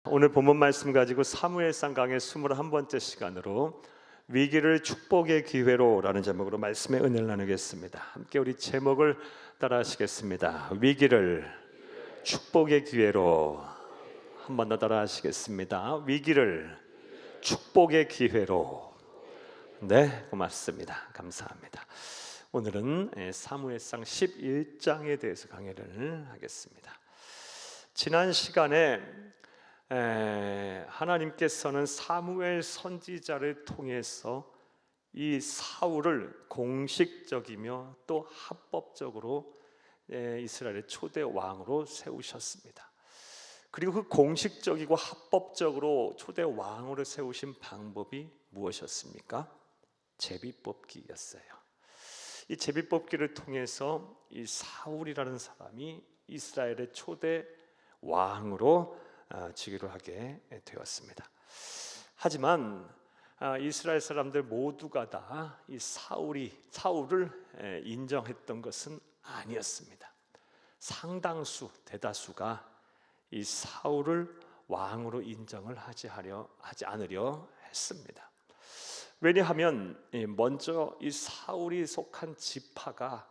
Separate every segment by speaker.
Speaker 1: 오늘 본문 말씀 가지고 사무엘상 강의 21번째 시간으로 위기를 축복의 기회로라는 제목으로 말씀의 은혜를 나누겠습니다. 함께 우리 제목을 따라 하시겠습니다. 위기를 축복의 기회로. 한 번 더 따라 하시겠습니다. 위기를 축복의 기회로. 네, 고맙습니다. 감사합니다. 오늘은 사무엘상 11장에 대해서 강의를 하겠습니다. 지난 시간에 하나님께서는 사무엘 선지자를 통해서 이 사울을 공식적이며 또 합법적으로 이스라엘의 초대 왕으로 세우셨습니다. 그리고 그 공식적이고 합법적으로 초대 왕으로 세우신 방법이 무엇이었습니까? 제비뽑기였어요. 이 제비뽑기를 통해서 이 사울이라는 사람이 이스라엘의 초대 왕으로 즉위를 하게 되었습니다. 하지만 이스라엘 사람들 모두가 다 이 사울을 인정했던 것은 아니었습니다. 상당수, 대다수가 이 사울을 왕으로 인정을 하지 않으려 했습니다. 왜냐하면 먼저 이 사울이 속한 지파가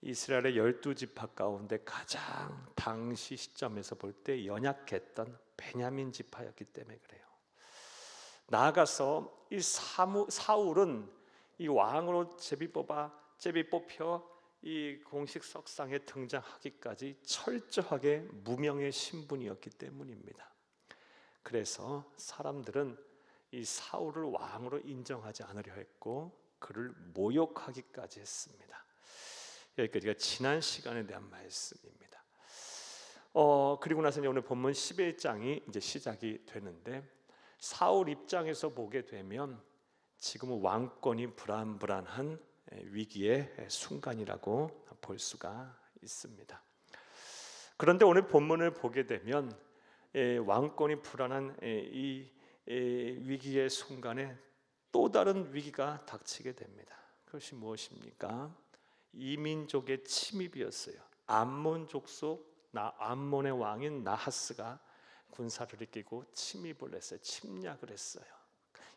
Speaker 1: 이스라엘의 12지파 가운데 가장 당시 시점에서 볼 때 연약했던 베냐민 지파였기 때문에 그래요. 나아가서 이 사울은 이 왕으로 제비 뽑혀 이 공식 석상에 등장하기까지 철저하게 무명의 신분이었기 때문입니다. 그래서 사람들은 이 사울을 왕으로 인정하지 않으려 했고 그를 모욕하기까지 했습니다. 여기까지가 지난 시간에 대한 말씀입니다. 그리고 나서 오늘 본문 11장이 이제 시작이 되는데 사울 입장에서 보게 되면 지금은 왕권이 불안불안한 위기의 순간이라고 볼 수가 있습니다. 그런데 오늘 본문을 보게 되면 왕권이 불안한 이 위기의 순간에 또 다른 위기가 닥치게 됩니다. 그것이 무엇입니까? 이민족의 침입이었어요. 암몬 족속 암몬의 왕인 나하스가 군사를 이끌고 침입을 했어요. 침략을 했어요.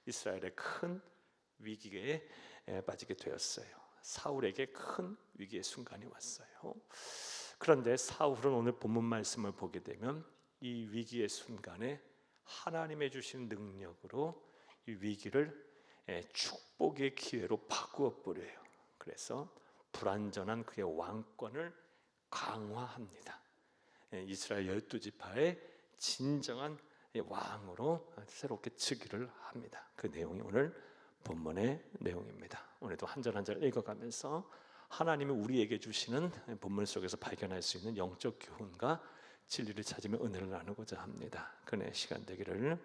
Speaker 1: 이스라엘의 큰 위기에 빠지게 되었어요. 사울에게 큰 위기의 순간이 왔어요. 그런데 사울은 오늘 본문 말씀을 보게 되면 이 위기의 순간에 하나님의 주신 능력으로 이 위기를 축복의 기회로 바꾸어 버려요. 그래서 불완전한 그의 왕권을 강화합니다. 이스라엘 12지파의 진정한 왕으로 새롭게 즉위를 합니다. 그 내용이 오늘 본문의 내용입니다. 오늘도 한 절 한 절 읽어가면서 하나님이 우리에게 주시는 본문 속에서 발견할 수 있는 영적 교훈과 진리를 찾으며 은혜를 나누고자 합니다. 그의 시간 되기를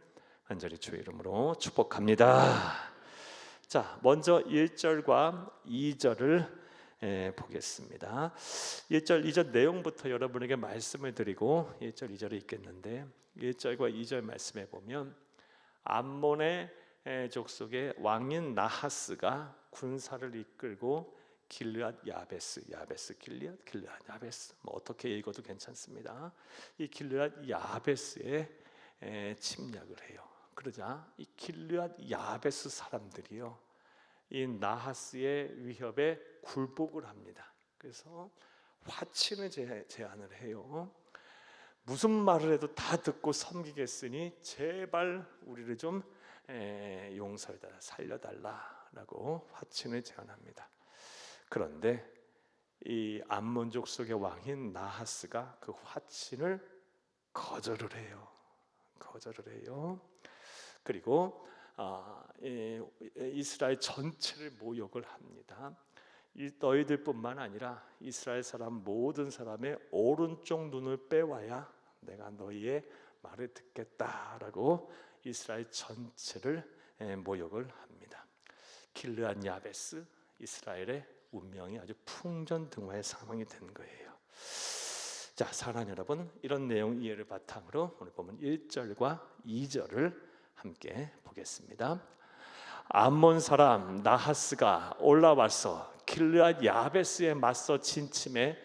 Speaker 1: 간절히 주의 이름으로 축복합니다. 자, 먼저 1절과 2절을 보겠습니다. 1절, 2절 내용부터 여러분에게 말씀을 드리고 1절, 2절을 읽겠는데 1절과 2절 말씀해 보면 암몬의 족속의 왕인 나하스가 군사를 이끌고 길르앗 야베스, 길르앗 야베스 뭐 어떻게 읽어도 괜찮습니다. 이 길르앗 야베스에 침략을 해요. 그러자 이 길르앗 야베스 사람들이요 이 나하스의 위협에 굴복을 합니다. 그래서 화친을 제안을 해요. 무슨 말을 해도 다 듣고 섬기겠으니 제발 우리를 좀 용서해달라, 살려달라라고 화친을 제안합니다. 그런데 이 암몬 족속의 왕인 나하스가 그 화친을 거절을 해요. 그리고 이스라엘 전체를 모욕을 합니다. 너희들뿐만 아니라 이스라엘 사람 모든 사람의 오른쪽 눈을 빼와야 내가 너희의 말을 듣겠다라고 이스라엘 전체를 모욕을 합니다. 길르앗 야베스, 이스라엘의 운명이 아주 풍전등화의 상황이 된 거예요. 자, 사랑하는 여러분, 이런 내용 이해를 바탕으로 오늘 보면 1절과 2절을 함께 보겠습니다. 암몬 사람 나하스가 올라와서 길르앗 야베스에 맞서 진침해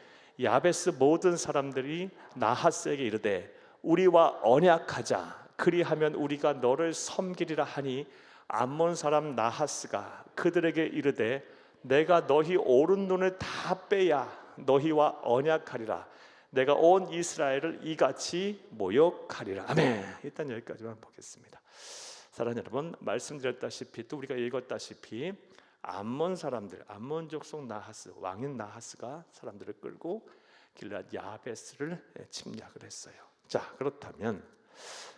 Speaker 1: 야베스 모든 사람들이 나하스에게 이르되 우리와 언약하자 그리하면 우리가 너를 섬기리라 하니 암몬 사람 나하스가 그들에게 이르되 내가 너희 오른 눈을 다 빼야 너희와 언약하리라. 내가 온 이스라엘을 이같이 모욕하리라. 아멘. 일단 여기까지만 보겠습니다. 사랑하는 여러분, 말씀드렸다시피 또 우리가 읽었다시피 암몬 사람들, 암몬 족속 나하스, 왕인 나하스가 사람들을 끌고 길르앗 야베스를 침략을 했어요. 자, 그렇다면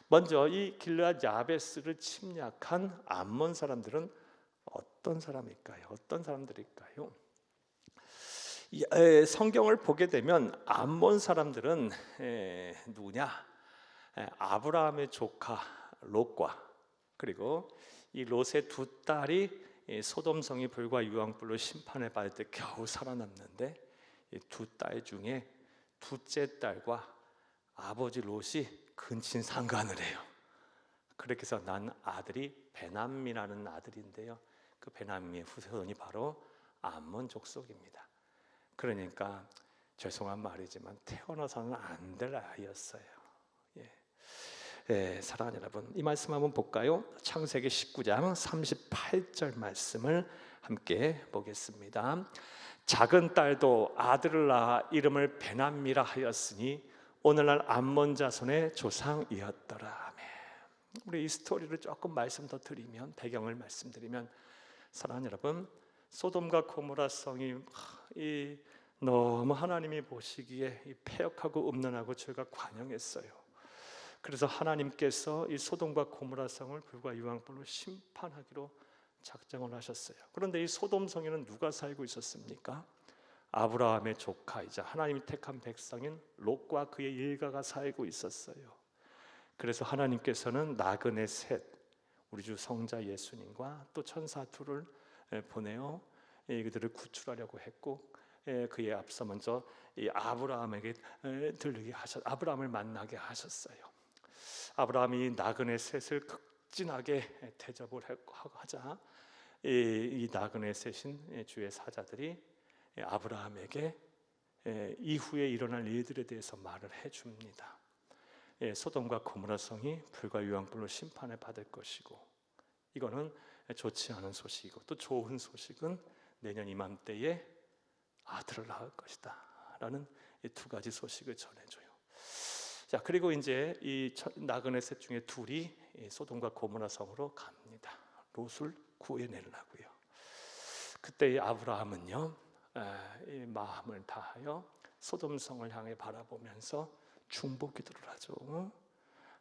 Speaker 1: 먼저 이 길르앗 야베스를 침략한 암몬 사람들은 어떤 사람일까요? 어떤 사람들일까요? 성경을 보게 되면 암몬 사람들은 누구냐? 아브라함의 조카 롯과 그리고 이 롯의 두 딸이 소돔성이 불과 유황불로 심판을 받을 때 겨우 살아남는데 이 두 딸 중에 둘째 딸과 아버지 롯이 근친상간을 해요. 그렇게 해서 난 아들이 베남미라는 아들인데요, 그 베남미의 후손이 바로 암몬 족속입니다. 그러니까 죄송한 말이지만 태어나서는 안 될 아이였어요. 사랑하는 여러분, 이 말씀 한번 볼까요? 창세기 19장 38절 말씀을 함께 보겠습니다. 작은 딸도 아들을 낳아 이름을 베남미라 하였으니 오늘날 암몬 자손의 조상이었더라. 아멘. 우리 이 스토리를 조금 말씀 더 드리면, 배경을 말씀드리면, 사랑하는 여러분, 소돔과 고모라 성이 너무 하나님이 보시기에 패역하고 음란하고 죄가 관영했어요. 그래서 하나님께서 이 소돔과 고모라 성을 불과 유황불로 심판하기로 작정을 하셨어요. 그런데 이 소돔 성에는 누가 살고 있었습니까? 아브라함의 조카이자 하나님이 택한 백성인 롯과 그의 일가가 살고 있었어요. 그래서 하나님께서는 나그네 셋, 우리 주 성자 예수님과 또 천사 둘을 보내어 그들을 구출하려고 했고, 그에 앞서 먼저 이 아브라함에게 들리게 아브라함을 만나게 하셨어요. 아브라함이 나그네 셋을 극진하게 대접을 하자 이 나그네 셋인 주의 사자들이 아브라함에게 이후에 일어날 일들에 대해서 말을 해줍니다. 소돔과 고모라 성이 불과 유황불로 심판을 받을 것이고, 이거는 좋지 않은 소식이고, 또 좋은 소식은 내년 이맘때에 아들을 낳을 것이다 라는 이 두 가지 소식을 전해줘요. 자, 그리고 이제 이 나그네 셋 중에 둘이 소돔과 고모라 성으로 갑니다. 롯을 구해내려고요. 그때 이 아브라함은요, 이 마음을 다하여 소돔 성을 향해 바라보면서 중보 기도를 하죠.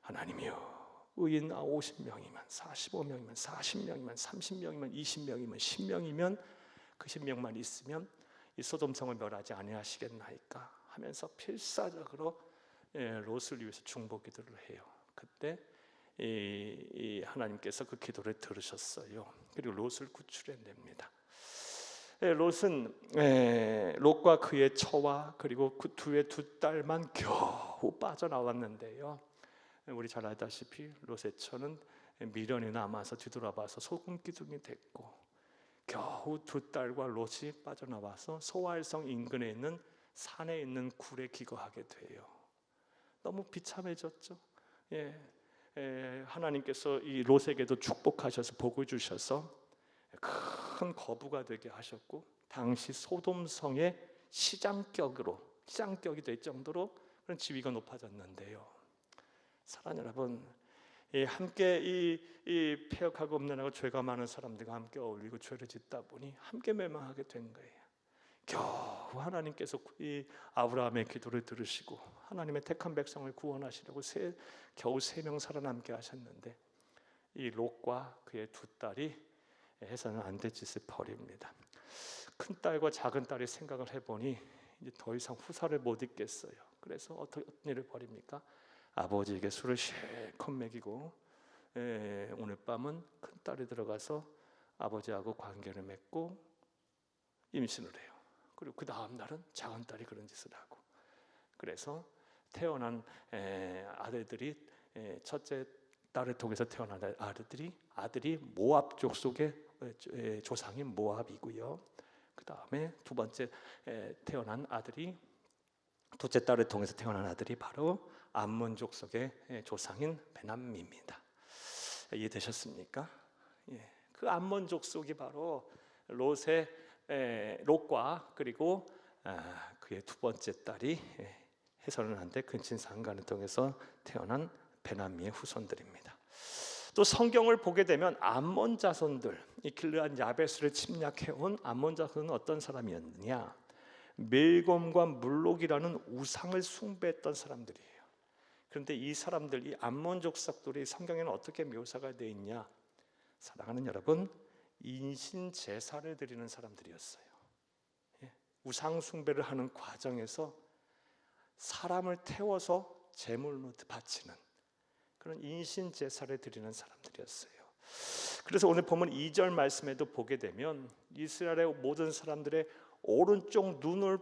Speaker 1: 하나님이여, 의인 50명이면 45명이면 40명이면 30명이면 20명이면 10명이면 그 10명만 있으면 이 소돔 성을 멸하지 아니하시겠나이까 하면서 필사적으로 롯을 위해서 중보 기도를 해요. 그때 이 하나님께서 그 기도를 들으셨어요. 그리고 롯을 구출해냅니다. 롯과 그의 처와 그리고 그 두 딸만 겨우 빠져나왔는데요, 우리 잘 알다시피 롯의 처는 미련이 남아서 뒤돌아봐서 소금 기둥이 됐고, 겨우 두 딸과 롯이 빠져나와서 소알성 인근에 있는 산에 있는 굴에 기거하게 돼요. 너무 비참해졌죠. 하나님께서 이 롯에게도 축복하셔서 복을 주셔서 큰 거부가 되게 하셨고, 당시 소돔성의 시장격이 될 정도로 그런 지위가 높아졌는데요, 사랑하는 여러분, 함께 이 패역하고 음란하고 죄가 많은 사람들과 함께 어울리고 죄를 짓다 보니 함께 멸망하게 된 거예요. 겨우 하나님께서 이 아브라함의 기도를 들으시고 하나님의 택한 백성을 구원하시려고 겨우 3명 살아남게 하셨는데, 이 롯과 그의 두 딸이 해서는 안 될 짓을 벌입니다. 큰 딸과 작은 딸이 생각을 해보니 이제 더 이상 후사를 못 잇겠어요. 그래서 어떤 일을 벌입니까? 아버지에게 술을 실컷 먹이고, 오늘 밤은 큰 딸이 들어가서 아버지하고 관계를 맺고 임신을 해요. 그리고 그 다음 날은 작은 딸이 그런 짓을 하고, 그래서 태어난 아들들이, 첫째 딸을 통해서 태어난 아들이 모압 족속의 조상인 모압이고요. 그 다음에 둘째 딸을 통해서 태어난 아들이 바로 암몬 족속의 조상인 베남미입니다. 이해되셨습니까? 예. 그 암몬 족속이 바로 롯과 그리고 그의 두 번째 딸이 해서는 안 될 근친상간을 통해서 태어난 베남미의 후손들입니다. 또 성경을 보게 되면 암몬 자손들, 이 길르앗 야베스를 침략해온 암몬 자손은 어떤 사람이었느냐? 밀곰과 물록이라는 우상을 숭배했던 사람들이에요. 그런데 이 사람들, 이 암몬 족속들이 성경에는 어떻게 묘사가 되어 있냐? 사랑하는 여러분, 인신 제사를 드리는 사람들이었어요. 우상 숭배를 하는 과정에서 사람을 태워서 제물로 바치는 그런 인신 제사를 드리는 사람들이었어요. 그래서 오늘 보면 2절 말씀에도 보게 되면 이스라엘의 모든 사람들의 오른쪽 눈을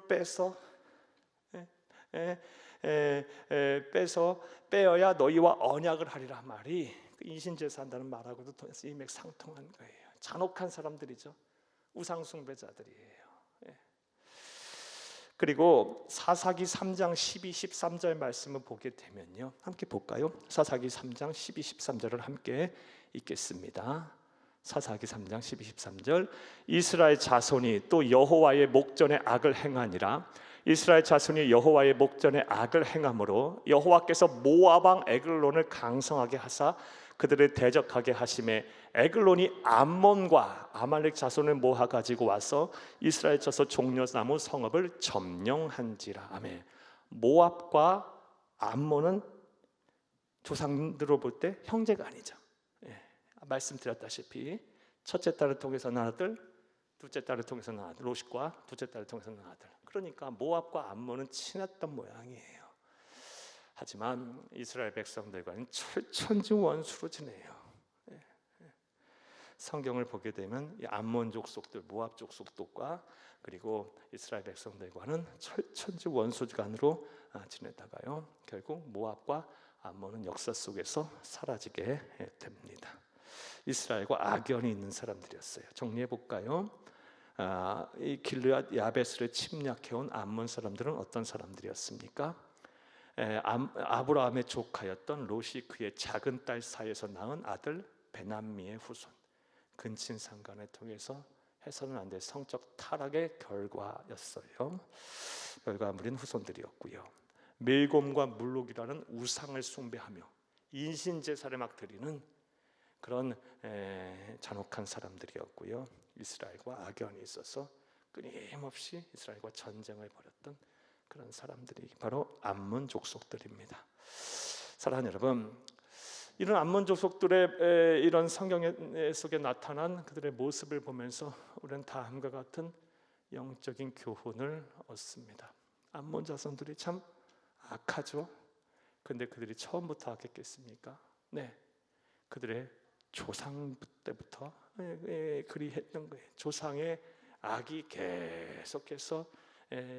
Speaker 1: 빼어야 너희와 언약을 하리라 말이 인신 제사한다는 말하고도 일맥상통한 거예요. 잔혹한 사람들이죠. 우상 숭배자들이에요. 그리고 사사기 3장 12, 13절 말씀을 보게 되면요, 함께 볼까요? 사사기 3장 12, 13절을 함께 읽겠습니다. 사사기 3장 12, 13절. 이스라엘 자손이 또 여호와의 목전에 악을 행하니라. 이스라엘 자손이 여호와의 목전에 악을 행함으로 여호와께서 모압 왕 에글론을 강성하게 하사 그들을 대적하게 하심에 에글론이 암몬과 아말렉 자손을 모아 가지고 와서 이스라엘 자손 종려나무 성읍을 점령한지라. 아멘. 모압과 암몬은 조상들로 볼 때 형제가 아니죠. 말씀드렸다시피 첫째 딸을 통해서 난 아들, 둘째 딸을 통해서 난 아들, 롯과 둘째 딸을 통해서 난 아들. 그러니까 모압과 암몬은 친했던 모양이에요. 하지만 이스라엘 백성들과는 철천지 원수로 지내요. 성경을 보게 되면 이 암몬 족속들, 모압 족속들과 그리고 이스라엘 백성들과는 철천지 원수간으로 지내다가요, 결국 모압과 암몬은 역사 속에서 사라지게 됩니다. 이스라엘과 악연이 있는 사람들이었어요. 정리해 볼까요? 이 길르앗 야베스를 침략해온 암몬 사람들은 어떤 사람들이었습니까? 아브라함의 조카였던 롯이 그의 작은 딸 사이에서 낳은 아들 베남미의 후손, 근친상간을 통해서 해서는 안 될 성적 타락의 결과였어요. 결과물인 후손들이었고요. 밀곰과 물록이라는 우상을 숭배하며 인신제사를 막 드리는 그런 잔혹한 사람들이었고요. 이스라엘과 악연이 있어서 끊임없이 이스라엘과 전쟁을 벌였던 그런 사람들이 바로 암몬 족속들입니다. 사랑하는 여러분, 이런 암몬 족속들의 이런 성경 속에 나타난 그들의 모습을 보면서 우리는 다음과 같은 영적인 교훈을 얻습니다. 암몬 자손들이 참 악하죠. 그런데 그들이 처음부터 악했겠습니까? 네, 그들의 조상 때부터 그리 했던 거예요. 조상의 악이 계속해서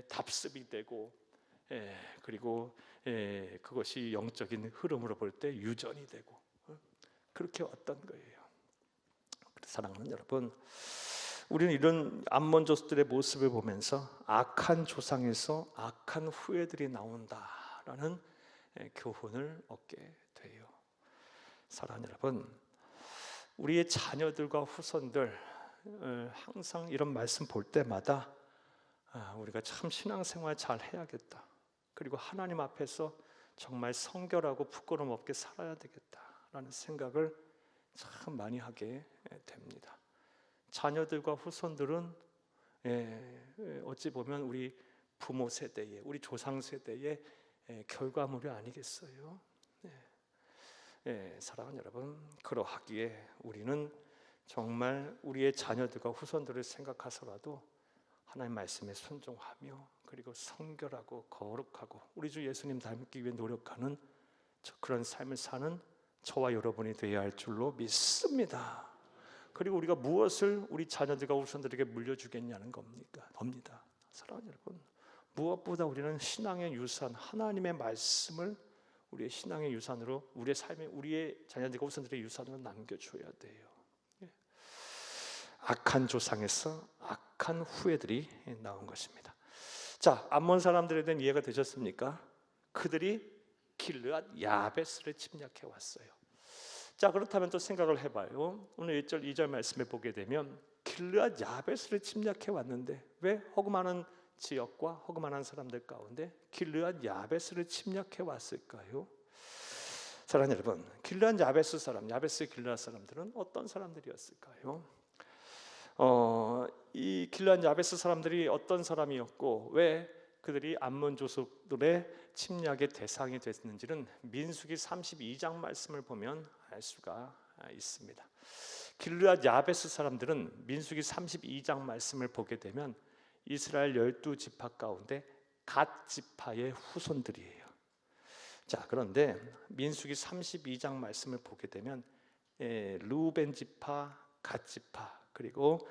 Speaker 1: 답습이 되고, 그리고 그것이 영적인 흐름으로 볼 때 유전이 되고, 그렇게 왔던 거예요. 사랑하는 여러분, 우리는 이런 암몬 족속들의 모습을 보면서 악한 조상에서 악한 후예들이 나온다라는 교훈을 얻게 돼요. 사랑하는 여러분, 우리의 자녀들과 후손들 항상 이런 말씀 볼 때마다 우리가 참 신앙생활 잘 해야겠다. 그리고 하나님 앞에서 정말 성결하고 부끄러움 없게 살아야 되겠다라는 생각을 참 많이 하게 됩니다. 자녀들과 후손들은 어찌 보면 우리 부모 세대의, 우리 조상 세대의 결과물이 아니겠어요? 사랑하는 여러분, 그러하기에 우리는 정말 우리의 자녀들과 후손들을 생각하서라도 하나님 말씀에 순종하며 그리고 성결하고 거룩하고 우리 주 예수님 닮기 위해 노력하는 그런 삶을 사는 저와 여러분이 되어야 할 줄로 믿습니다. 그리고 우리가 무엇을 우리 자녀들과 후손들에게 물려주겠냐는 겁니다. 사랑하는 여러분, 무엇보다 우리는 신앙의 유산, 하나님의 말씀을 우리의 신앙의 유산으로, 우리의 삶에 우리의 자녀들과 후손들의 유산으로 남겨줘야 돼요. 악한 조상에서 악한 후예들이 나온 것입니다. 자, 암몬 사람들에 대한 이해가 되셨습니까? 그들이 길르앗 야베스를 침략해 왔어요. 자, 그렇다면 또 생각을 해봐요. 오늘 1절 2절 말씀에 보게 되면 길르앗 야베스를 침략해 왔는데 왜 허구많은 지역과 허구많은 사람들 가운데 길르앗 야베스를 침략해 왔을까요? 사랑하는 여러분, 길르앗 야베스 사람, 야베스 길르앗 사람들은 어떤 사람들이었을까요? 이 길르앗 야베스 사람들이 어떤 사람이었고 왜 그들이 암몬 족속들의 침략의 대상이 됐는지는 민수기 32장 말씀을 보면 알 수가 있습니다. 길르앗 야베스 사람들은 민수기 32장 말씀을 보게 되면 이스라엘 12지파 가운데 갓 지파의 후손들이에요. 자, 그런데 민수기 32장 말씀을 보게 되면 르우벤 지파, 갓 지파 그리고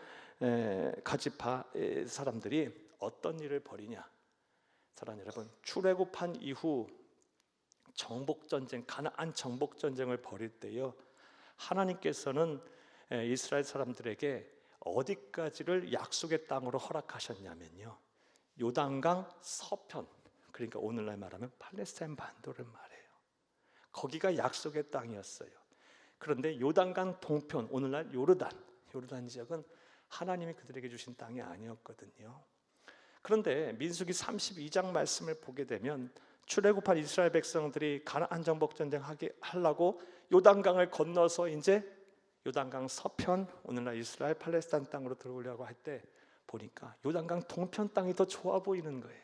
Speaker 1: 갓 지파 사람들이 어떤 일을 벌이냐? 사랑하는 여러분, 출애굽한 이후 정복전쟁, 가나안 정복전쟁을 벌일 때요, 하나님께서는 이스라엘 사람들에게 어디까지를 약속의 땅으로 허락하셨냐면요, 요단강 서편, 그러니까 오늘날 말하면 팔레스타인 반도를 말해요. 거기가 약속의 땅이었어요. 그런데 요단강 동편, 오늘날 요르단 지역은 하나님이 그들에게 주신 땅이 아니었거든요. 그런데 민수기 32장 말씀을 보게 되면 출애굽한 이스라엘 백성들이 가나안 정복 전쟁 하려고 요단강을 건너서 이제 요단강 서편, 오늘날 이스라엘 팔레스타인 땅으로 들어오려고 할 때 보니까 요단강 동편 땅이 더 좋아 보이는 거예요.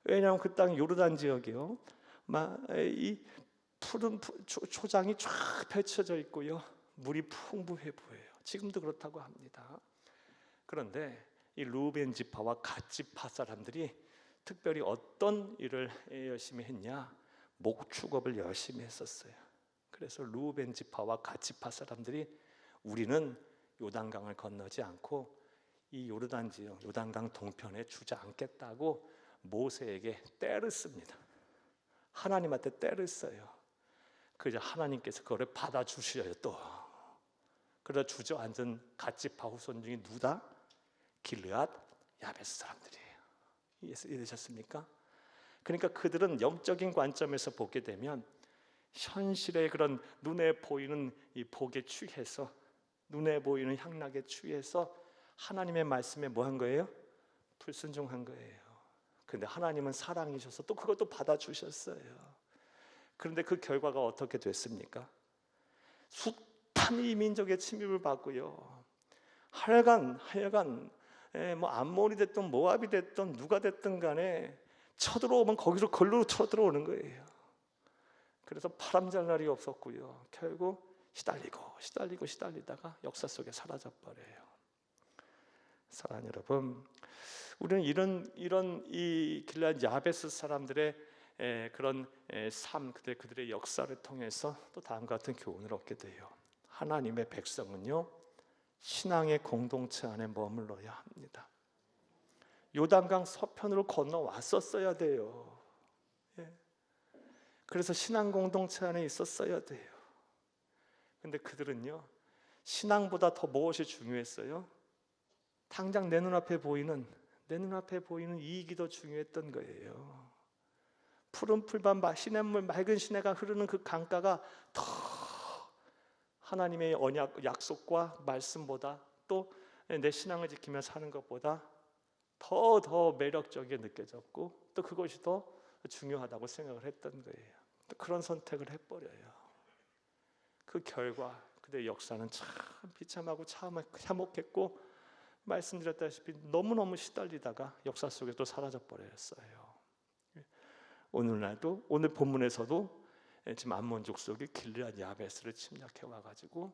Speaker 1: 왜냐하면 그 땅이 요르단 지역이요, 이 푸른 초장이 쫙 펼쳐져 있고요, 물이 풍부해 보여요. 지금도 그렇다고 합니다. 그런데 이 루벤 지파와 갓 지파 사람들이 특별히 어떤 일을 열심히 했냐? 목축업을 열심히 했었어요. 그래서 루벤 지파와 갓 지파 사람들이 우리는 요단강을 건너지 않고 이 요르단 지역, 요단강 동편에 주지 않겠다고 모세에게 떼를 씁니다. 하나님한테 떼를 써요. 그래서 하나님께서 그거를 받아주셔요. 또 그러다 주저앉은 갓 지파 후손 중에 누구다? 길르앗 야베스 사람들이에요. 이해되셨습니까? 그러니까 그들은 영적인 관점에서 보게 되면 현실의 그런 눈에 보이는 이 복에 취해서, 눈에 보이는 향락에 취해서 하나님의 말씀에 뭐 한 거예요? 불순종한 거예요. 그런데 하나님은 사랑이셔서 또 그것도 받아주셨어요. 그런데 그 결과가 어떻게 됐습니까? 숱한 이민족의 침입을 받고요, 하여간 뭐 암몬이 됐든 모압이 됐든 누가 됐든 간에 쳐들어오면 거기로 걸로 쳐들어오는 거예요. 그래서 바람잘 날이 없었고요, 결국 시달리다가 역사 속에 사라져 버려요. 사랑하는 여러분, 우리는 이런 이 길르앗 야베스 사람들의 그런 삶, 그들의 역사를 통해서 또 다음과 같은 교훈을 얻게 돼요. 하나님의 백성은요, 신앙의 공동체 안에 머물러야 합니다. 요단강 서편으로 건너왔었어야 돼요. 그래서 신앙 공동체 안에 있었어야 돼요. 근데 그들은요, 신앙보다 더 무엇이 중요했어요? 당장 내 눈앞에 보이는 이익이 더 중요했던 거예요. 푸른 풀밭, 시냇물, 맑은 시내가 흐르는 그 강가가 더 하나님의 언약, 약속과 말씀보다, 또 내 신앙을 지키며 사는 것보다 더 매력적이게 느껴졌고, 또 그것이 더 중요하다고 생각을 했던 거예요. 또 그런 선택을 해버려요. 그 결과 그들의 역사는 참 비참하고 참혹했고, 말씀드렸다시피 너무너무 시달리다가 역사 속에 또 사라져 버렸어요. 오늘날도, 오늘 본문에서도 지금 암몬 족속이 길르앗 야베스를 침략해 와가지고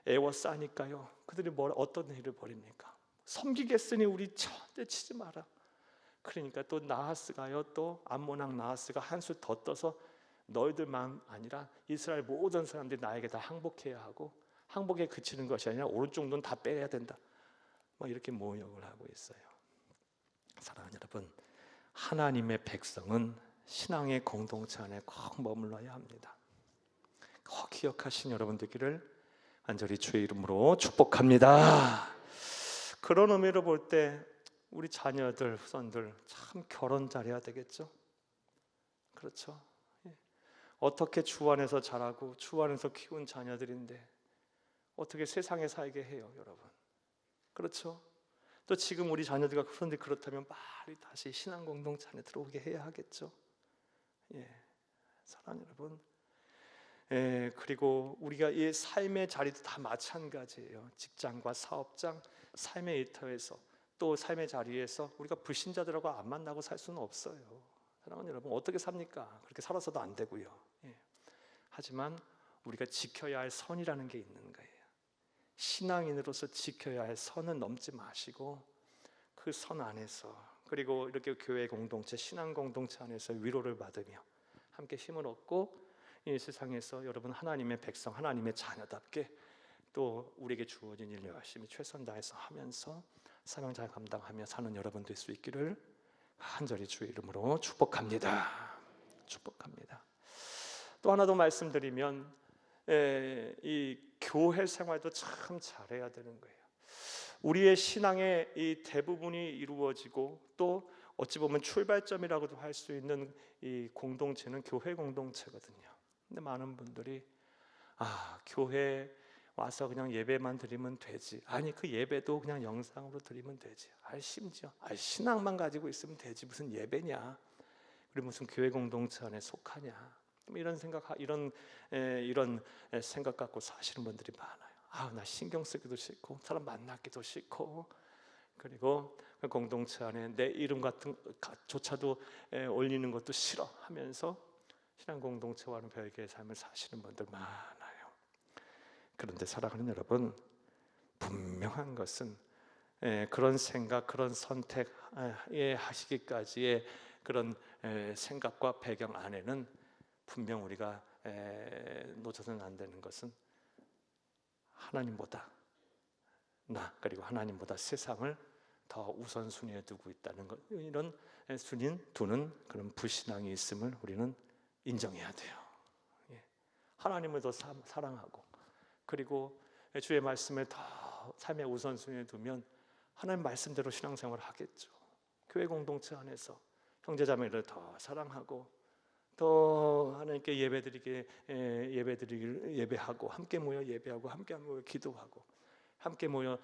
Speaker 1: 애워싸니까요, 그들이 어떤 일을 벌입니까? 섬기겠으니 우리 절대 치지 마라. 그러니까 또 나하스가요, 또 암몬 왕 나하스가 한술 더 떠서 너희들만 아니라 이스라엘 모든 사람들이 나에게 다 항복해야 하고, 항복에 그치는 것이 아니라 오른쪽 눈 다 빼야 된다, 이렇게 모욕을 하고 있어요. 사랑하는 여러분, 하나님의 백성은 신앙의 공동체 안에 꼭 머물러야 합니다. 꼭 기억하신 여러분 되기를 간절히 주의 이름으로 축복합니다. 그런 의미로 볼 때 우리 자녀들, 후손들 참 결혼 잘해야 되겠죠. 그렇죠? 어떻게 주 안에서 자라고 주 안에서 키운 자녀들인데 어떻게 세상에 살게 해요, 여러분? 그렇죠? 또 지금 우리 자녀들과 그런데 그렇다면 빨리 다시 신앙 공동체 안에 들어오게 해야 하겠죠. 사랑하는 여러분, 그리고 우리가 이 삶의 자리도 다 마찬가지예요. 직장과 사업장, 삶의 일터에서 또 삶의 자리에서 우리가 불신자들하고 안 만나고 살 수는 없어요. 사랑하는 여러분, 어떻게 삽니까? 그렇게 살아서도 안 되고요. 하지만 우리가 지켜야 할 선이라는 게 있는 거예요. 신앙인으로서 지켜야 할 선은 넘지 마시고 그 선 안에서, 그리고 이렇게 교회 공동체, 신앙 공동체 안에서 위로를 받으며 함께 힘을 얻고 이 세상에서 여러분 하나님의 백성, 하나님의 자녀답게 또 우리에게 주어진 일 열심히 최선 다해서 하면서 사명 잘 감당하며 사는 여러분 될 수 있기를 간절히 주의 이름으로 축복합니다. 축복합니다. 또 하나 더 말씀드리면, 이 교회 생활도 참 잘해야 되는 거예요. 우리의 신앙의 이 대부분이 이루어지고 또 어찌 보면 출발점이라고도 할 수 있는 이 공동체는 교회 공동체거든요. 근데 많은 분들이 교회 와서 그냥 예배만 드리면 되지, 아니 그 예배도 그냥 영상으로 드리면 되지, 심지어 신앙만 가지고 있으면 되지, 무슨 예배냐, 그리고 무슨 교회 공동체 안에 속하냐, 이런 생각 갖고 사시는 분들이 많아요. 나 신경 쓰기도 싫고 사람 만나기도 싫고, 그리고 공동체 안에 내 이름 같은 조차도 올리는 것도 싫어 하면서 신앙 공동체와는 별개의 삶을 사시는 분들 많아요. 그런데 사랑하는 여러분, 분명한 것은 그런 생각, 그런 선택 하시기까지의 그런 생각과 배경 안에는 분명 우리가 놓쳐서는 안 되는 것은 하나님보다 그리고 하나님보다 세상을 더 우선순위에 두고 있다는 것, 이런 순위 두는 그런 불신앙이 있음을 우리는 인정해야 돼요. 하나님을 더 사랑하고 그리고 주의 말씀을 더 삶의 우선순위에 두면 하나님 말씀대로 신앙생활을 하겠죠. 교회 공동체 안에서 형제자매를 더 사랑하고 또 하나님께 예배하고 함께 모여 예배하고 함께 모여 기도하고 함께 모여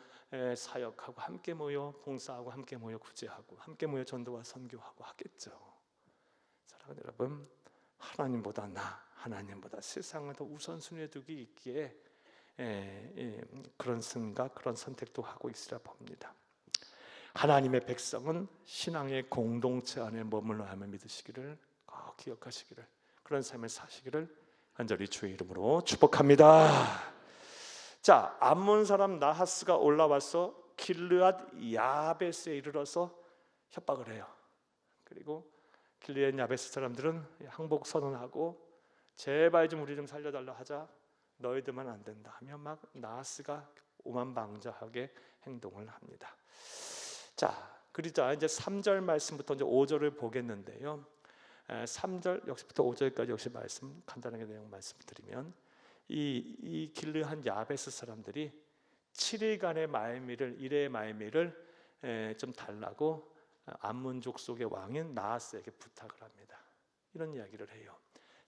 Speaker 1: 사역하고 함께 모여 봉사하고 함께 모여 구제하고 함께 모여 전도와 선교하고 하겠죠. 사랑하는 여러분, 하나님보다 하나님보다 세상을 더 우선순위에 두기 있기에 그런 생각, 그런 선택도 하고 있으라 봅니다. 하나님의 백성은 신앙의 공동체 안에 머물러 함을 믿으시기를, 기억하시기를, 그런 삶을 사시기를 간절히 주의 이름으로 축복합니다. 자, 암몬 사람 나하스가 올라와서 길르앗 야베스에 이르러서 협박을 해요. 그리고 길르앗 야베스 사람들은 항복 선언하고 제발 좀 우리 좀 살려달라 하자, 너희들만 안 된다 하며 막 나하스가 오만방자하게 행동을 합니다. 자, 그러자 이제 3절 말씀부터 이제 5절을 보겠는데요. 3절 역시부터 5절까지 역시 말씀 간단하게 내용 말씀드리면, 이 길르앗 야베스 사람들이 7일간의 말미를, 일의 말미를 좀 달라고 암몬족 속의 왕인 나하스에게 부탁을 합니다. 이런 이야기를 해요.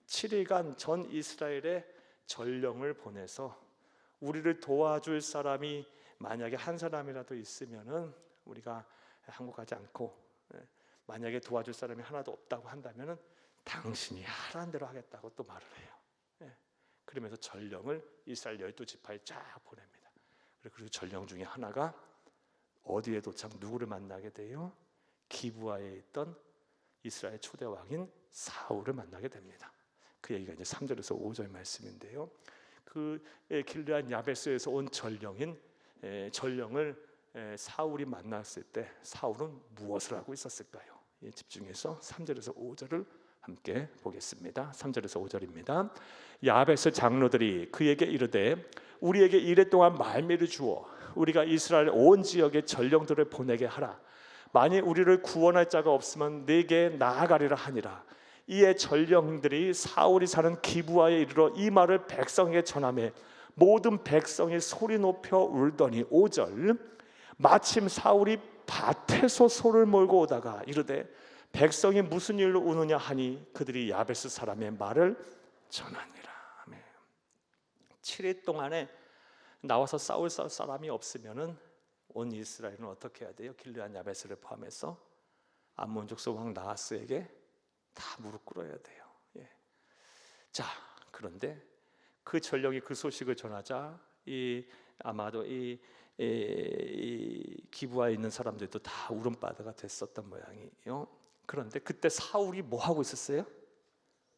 Speaker 1: 7일간 전 이스라엘에 전령을 보내서 우리를 도와줄 사람이 만약에 한 사람이라도 있으면은 우리가 항복하지 않고, 만약에 도와줄 사람이 하나도 없다고 한다면은 당신이 하라는 대로 하겠다고 또 말을 해요. 그러면서 전령을 이스라엘 12지파에 쫙 보냅니다. 그리고 전령 중에 하나가 어디에 도착, 누구를 만나게 돼요? 기브아에 있던 이스라엘 초대 왕인 사울을 만나게 됩니다. 그 얘기가 이제 3절에서 5절 말씀인데요. 그 길르앗 야베스에서 온 전령을 사울이 만났을 때 사울은 무엇을 하고 있었을까요? 집중해서 3절에서 5절을 함께 보겠습니다. 3절에서 5절입니다. 야베스 장로들이 그에게 이르되 우리에게 이레 동안 말미를 주어 우리가 이스라엘 온 지역에 전령들을 보내게 하라. 만일 우리를 구원할 자가 없으면 네게 나아가리라 하니라. 이에 전령들이 사울이 사는 기브아에 이르러 이 말을 백성에게 전하매 모든 백성이 소리 높여 울더니 5절 마침 사울이 밭에서 소를 몰고 오다가 이르되 백성이 무슨 일로 우느냐 하니 그들이 야베스 사람의 말을 전하니라. 아멘. 7일 동안에 나와서 싸울 사람이 없으면은 온 이스라엘은 어떻게 해야 돼요? 길르앗 야베스를 포함해서 암몬 족속 왕 나하스에게 다 무릎 꿇어야 돼요. 예. 자, 그런데 그 전령이 그 소식을 전하자 아마도 이 기브아에 있는 사람들도 다 울음바다가 됐었던 모양이에요. 그런데 그때 사울이 뭐 하고 있었어요?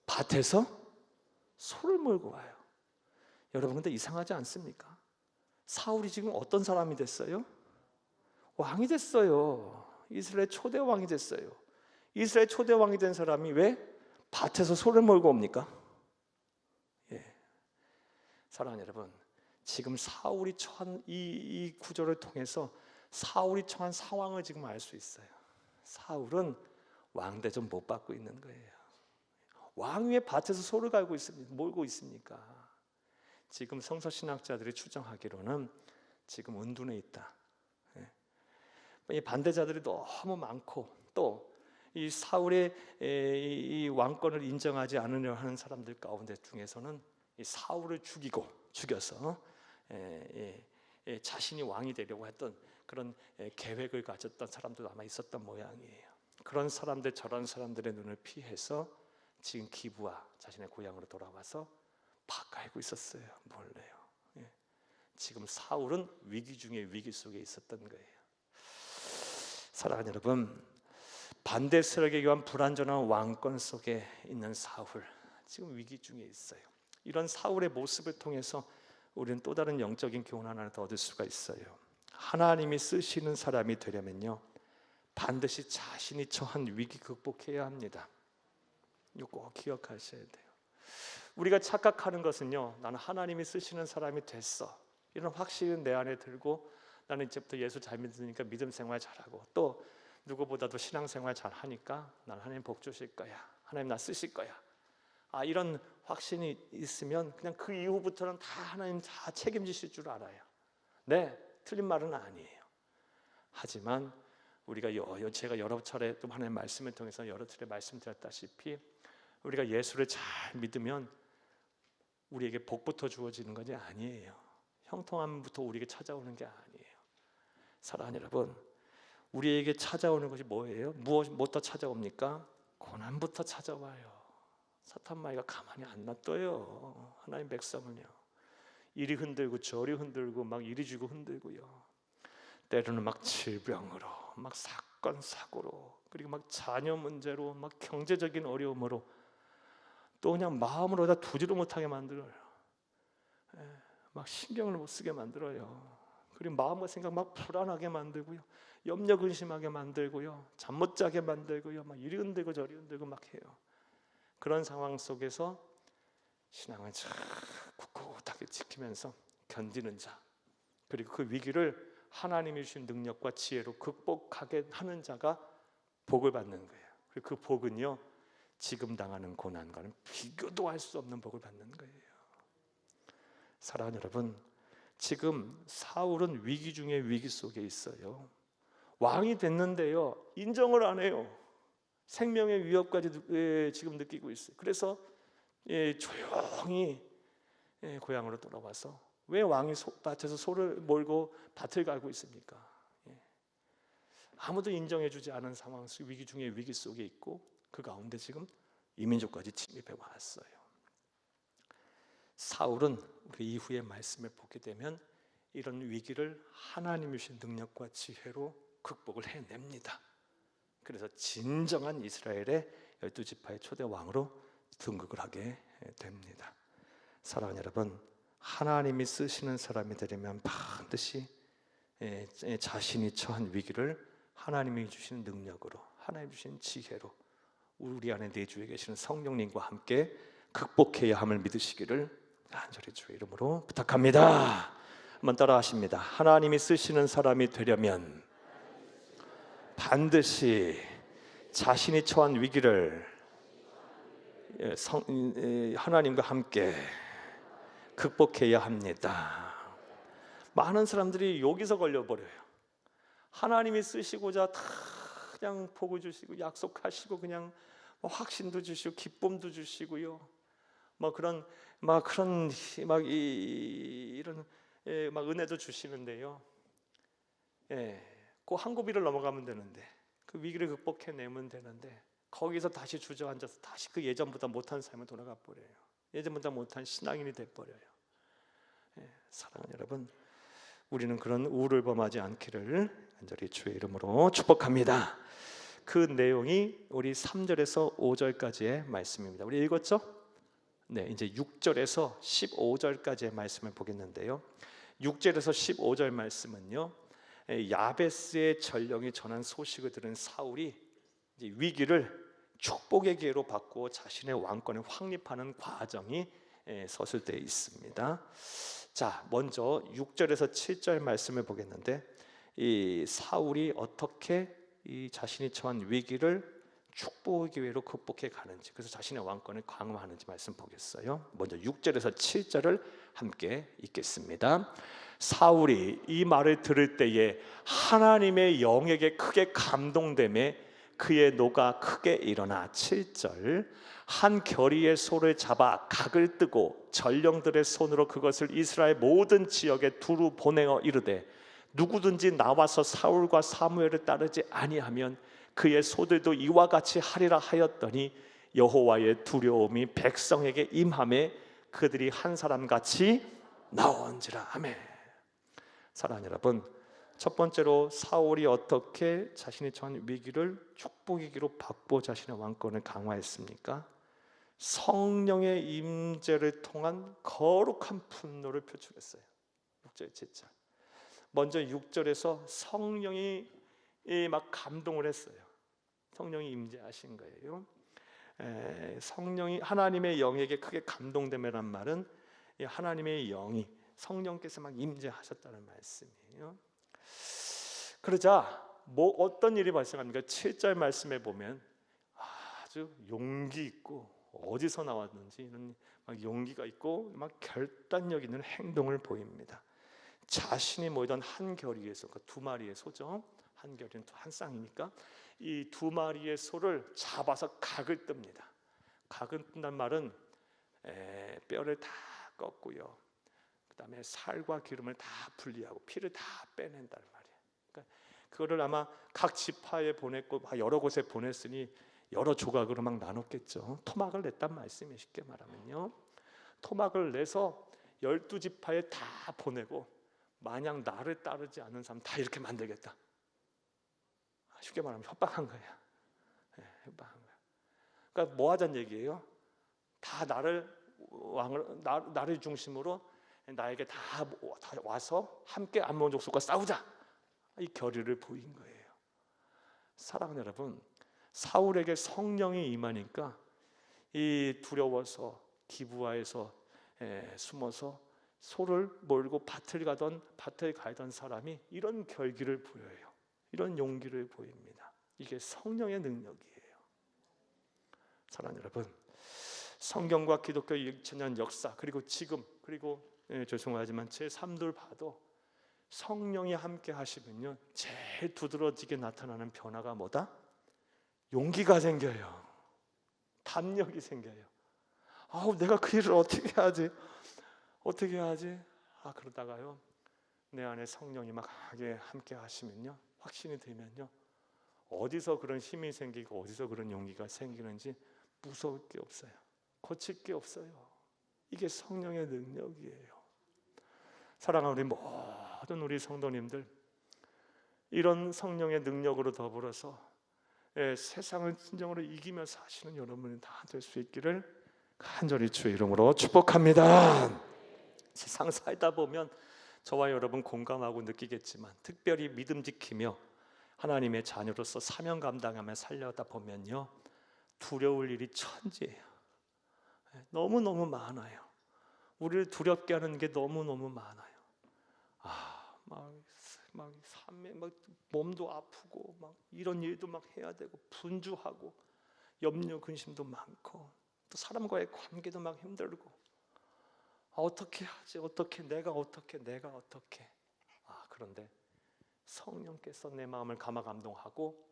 Speaker 1: 밭에서 소를 몰고 와요. 여러분, 근데 이상하지 않습니까? 사울이 지금 어떤 사람이 됐어요? 왕이 됐어요. 이스라엘 초대 왕이 됐어요. 이스라엘 초대 왕이 된 사람이 왜 밭에서 소를 몰고 옵니까? 예. 사랑하는 여러분, 지금 사울이 처한 이 구절을 통해서 사울이 처한 상황을 지금 알 수 있어요. 사울은 왕대접 못 받고 있는 거예요. 왕 위에 밭에서 소를 갈고 있습니다. 몰고 있습니까? 지금 성서신학자들이 추정하기로는 지금 은둔에 있다. 이 반대자들이 너무 많고 또 이 사울의 이 왕권을 인정하지 않으려 하는 사람들 가운데 중에서는 이 사울을 죽여서 자신이 왕이 되려고 했던 그런 계획을 가졌던 사람도 아마 있었던 모양이에요. 그런 사람들, 저런 사람들의 눈을 피해서 지금 기브아 자신의 고향으로 돌아와서 밥 갈고 있었어요. 몰래요. 지금 사울은 위기 중에 위기 속에 있었던 거예요. 사랑하는 여러분, 반대 세력에 의한 불완전한 왕권 속에 있는 사울, 지금 위기 중에 있어요. 이런 사울의 모습을 통해서 우리는 또 다른 영적인 교훈 하나를 더 얻을 수가 있어요. 하나님이 쓰시는 사람이 되려면요, 반드시 자신이 처한 위기 극복해야 합니다. 이거 꼭 기억하셔야 돼요. 우리가 착각하는 것은요, 나는 하나님이 쓰시는 사람이 됐어, 이런 확신은 내 안에 들고 나는 이제부터 예수 잘 믿으니까 믿음 생활 잘하고 또 누구보다도 신앙생활 잘하니까 난 하나님 복 주실 거야, 하나님 나 쓰실 거야, 이런 확신이 있으면 그냥 그 이후부터는 다 하나님 다 책임지실 줄 알아요. 네, 틀린 말은 아니에요. 하지만 우리가 제가 여러 차례 또 하나님의 말씀을 통해서 여러 차례 말씀드렸다시피 우리가 예수를 잘 믿으면 우리에게 복부터 주어지는 것이 아니에요. 형통함부터 우리에게 찾아오는 게 아니에요. 사랑하는 여러분, 우리에게 찾아오는 것이 뭐예요? 무엇부터 찾아옵니까? 고난부터 찾아와요. 사탄 마귀가 가만히 안 놔둬요. 하나님 백성은요, 이리 흔들고 저리 흔들고 막 이리 주고 흔들고요. 때로는 막 질병으로, 막 사건 사고로, 그리고 막 자녀 문제로, 막 경제적인 어려움으로, 또 그냥 마음으로 다 두지도 못하게 만들어요. 막 신경을 못 쓰게 만들어요. 그리고 마음과 생각 막 불안하게 만들고요, 염려 근심하게 만들고요, 잠 못 자게 만들고요, 막 이리 흔들고 저리 흔들고 막 해요. 그런 상황 속에서 신앙을 잘 굳굳하게 지키면서 견디는 자, 그리고 그 위기를 하나님이 주신 능력과 지혜로 극복하게 하는 자가 복을 받는 거예요. 그리고 그 복은요, 지금 당하는 고난과는 비교도 할 수 없는 복을 받는 거예요. 사랑하는 여러분, 지금 사울은 위기 중에 위기 속에 있어요. 왕이 됐는데요, 인정을 안 해요. 생명의 위협까지 지금 느끼고 있어요. 그래서 조용히 고향으로 돌아와서, 왜 왕이 밭에서 소를 몰고 밭을 갈고 있습니까? 아무도 인정해주지 않은 상황 속, 위기 중에 위기 속에 있고 그 가운데 지금 이민족까지 침입해 왔어요. 사울은 그 이후의 말씀을 보게 되면 이런 위기를 하나님이 주신 능력과 지혜로 극복을 해냅니다. 그래서 진정한 이스라엘의 12지파의 초대 왕으로 등극을 하게 됩니다. 사랑하는 여러분, 하나님이 쓰시는 사람이 되려면 반드시 자신이 처한 위기를 하나님이 주시는 능력으로, 하나님이 주신 지혜로 우리 안에 내주에 계시는 성령님과 함께 극복해야 함을 믿으시기를 간절히 주의 이름으로 부탁합니다. 한번 따라하십니다. 하나님이 쓰시는 사람이 되려면 반드시 자신이 처한 위기를 하나님과 함께 극복해야 합니다. 많은 사람들이 여기서 걸려버려요. 하나님이 쓰시고자 다 그냥 복을 주시고 약속하시고 그냥 확신도 주시고 기쁨도 주시고요. 그런 이런 은혜도 주시는데요. 그 한 고비를 넘어가면 되는데, 그 위기를 극복해내면 되는데, 거기서 다시 주저앉아서 다시 그 예전보다 못한 삶을 돌아가 버려요. 예전보다 못한 신앙인이 돼버려요. 사랑하는 여러분, 우리는 그런 우를 범하지 않기를 간절히 주의 이름으로 축복합니다. 그 내용이 우리 3절에서 5절까지의 말씀입니다. 우리 읽었죠? 네, 이제 6절에서 15절까지의 말씀을 보겠는데요. 6절에서 15절 말씀은요, 야베스의 전령이 전한 소식을 들은 사울이 이제 위기를 축복의 기회로 바꾸어 자신의 왕권을 확립하는 과정이 서술되어 있습니다. 자, 먼저 6절에서 7절 말씀을 보겠는데, 이 사울이 어떻게 이 자신이 처한 위기를 축복의 기회로 극복해 가는지, 그래서 자신의 왕권을 강화하는지 말씀 보겠어요. 먼저 6절에서 7절을 함께 읽겠습니다. 사울이 이 말을 들을 때에 하나님의 영에게 크게 감동되매 그의 노가 크게 일어나. 7절, 한 결의의 소를 잡아 각을 뜨고 전령들의 손으로 그것을 이스라엘 모든 지역에 두루 보내어 이르되 누구든지 나와서 사울과 사무엘을 따르지 아니하면 그의 소들도 이와 같이 하리라 하였더니 여호와의 두려움이 백성에게 임하매 그들이 한 사람같이 나온지라. 아멘. 사랑하는 여러분, 첫 번째로 사울이 어떻게 자신이 처한 위기를 축복의 기로 바꾸어 자신의 왕권을 강화했습니까? 성령의 임재를 통한 거룩한 분노를 표출했어요. 6절 7절. 먼저 6절에서 성령이 막 감동을 했어요. 성령이 임재하신 거예요. 성령이 하나님의 영에게 크게 감동됨이란 말은 하나님의 영이 성령께서 막 임재하셨다는 말씀이에요. 그러자 어떤 일이 발생합니까? 7절 말씀에 보면 아주 용기 있고, 어디서 나왔는지 이런 막 용기가 있고 막 결단력 있는 행동을 보입니다. 자신이 모이던 한 결의의 소, 그 두 마리의 소죠. 한 결의는 한 쌍이니까 이 두 마리의 소를 잡아서 각을 뜹니다. 각을 뜬단 말은 뼈를 다 꺾고요, 그 다음에 살과 기름을 다 분리하고 피를 다 빼낸단 말이에요. 그러니까 그거를 아마 각 지파에 보냈고 여러 곳에 보냈으니 여러 조각으로 막 나눴겠죠. 토막을 냈단 말씀이 쉽게 말하면요. 토막을 내서 12지파에 다 보내고 만약 나를 따르지 않는 사람 다 이렇게 만들겠다. 쉽게 말하면 협박한 거야. 협박한 거야. 그러니까 뭐 하자는 얘기예요? 다 나를 중심으로 나에게 다 와서 함께 암몬 족속과 싸우자. 이 결의를 보인 거예요. 사랑하는 여러분, 사울에게 성령이 임하니까 이 두려워서 기브아에서 숨어서 소를 몰고 밭을 가던 사람이 이런 결기를 보여요. 이런 용기를 보입니다. 이게 성령의 능력이에요. 사랑하는 여러분, 성경과 기독교 2000년 역사, 그리고 지금, 그리고 죄송하지만 제 삶들 봐도 성령이 함께 하시면요, 제일 두드러지게 나타나는 변화가 뭐다? 용기가 생겨요. 담력이 생겨요. 내가 그 일을 어떻게 하지? 그러다가요, 내 안에 성령이 막 함께 하시면요, 확신이 들면요, 어디서 그런 힘이 생기고 어디서 그런 용기가 생기는지 무서울 게 없어요. 고칠 게 없어요. 이게 성령의 능력이에요. 사랑하는 모든 우리 성도님들, 이런 성령의 능력으로 더불어서 세상을 진정으로 이기며 사시는 여러분이 다 될 수 있기를 간절히 주의 이름으로 축복합니다. 세상 살다 보면 저와 여러분 공감하고 느끼겠지만, 특별히 믿음 지키며 하나님의 자녀로서 사명 감당하며 살려다 보면요, 두려울 일이 천지예요. 너무너무 많아요. 우리를 두렵게 하는 게 너무너무 많아요. 막 몸도 아프고 막 이런 일도 막 해야 되고, 분주하고 염려 근심도 많고, 또 사람과의 관계도 막 힘들고, 어떻게 하지? 내가 어떻게? 그런데 성령께서 내 마음을 감화 감동하고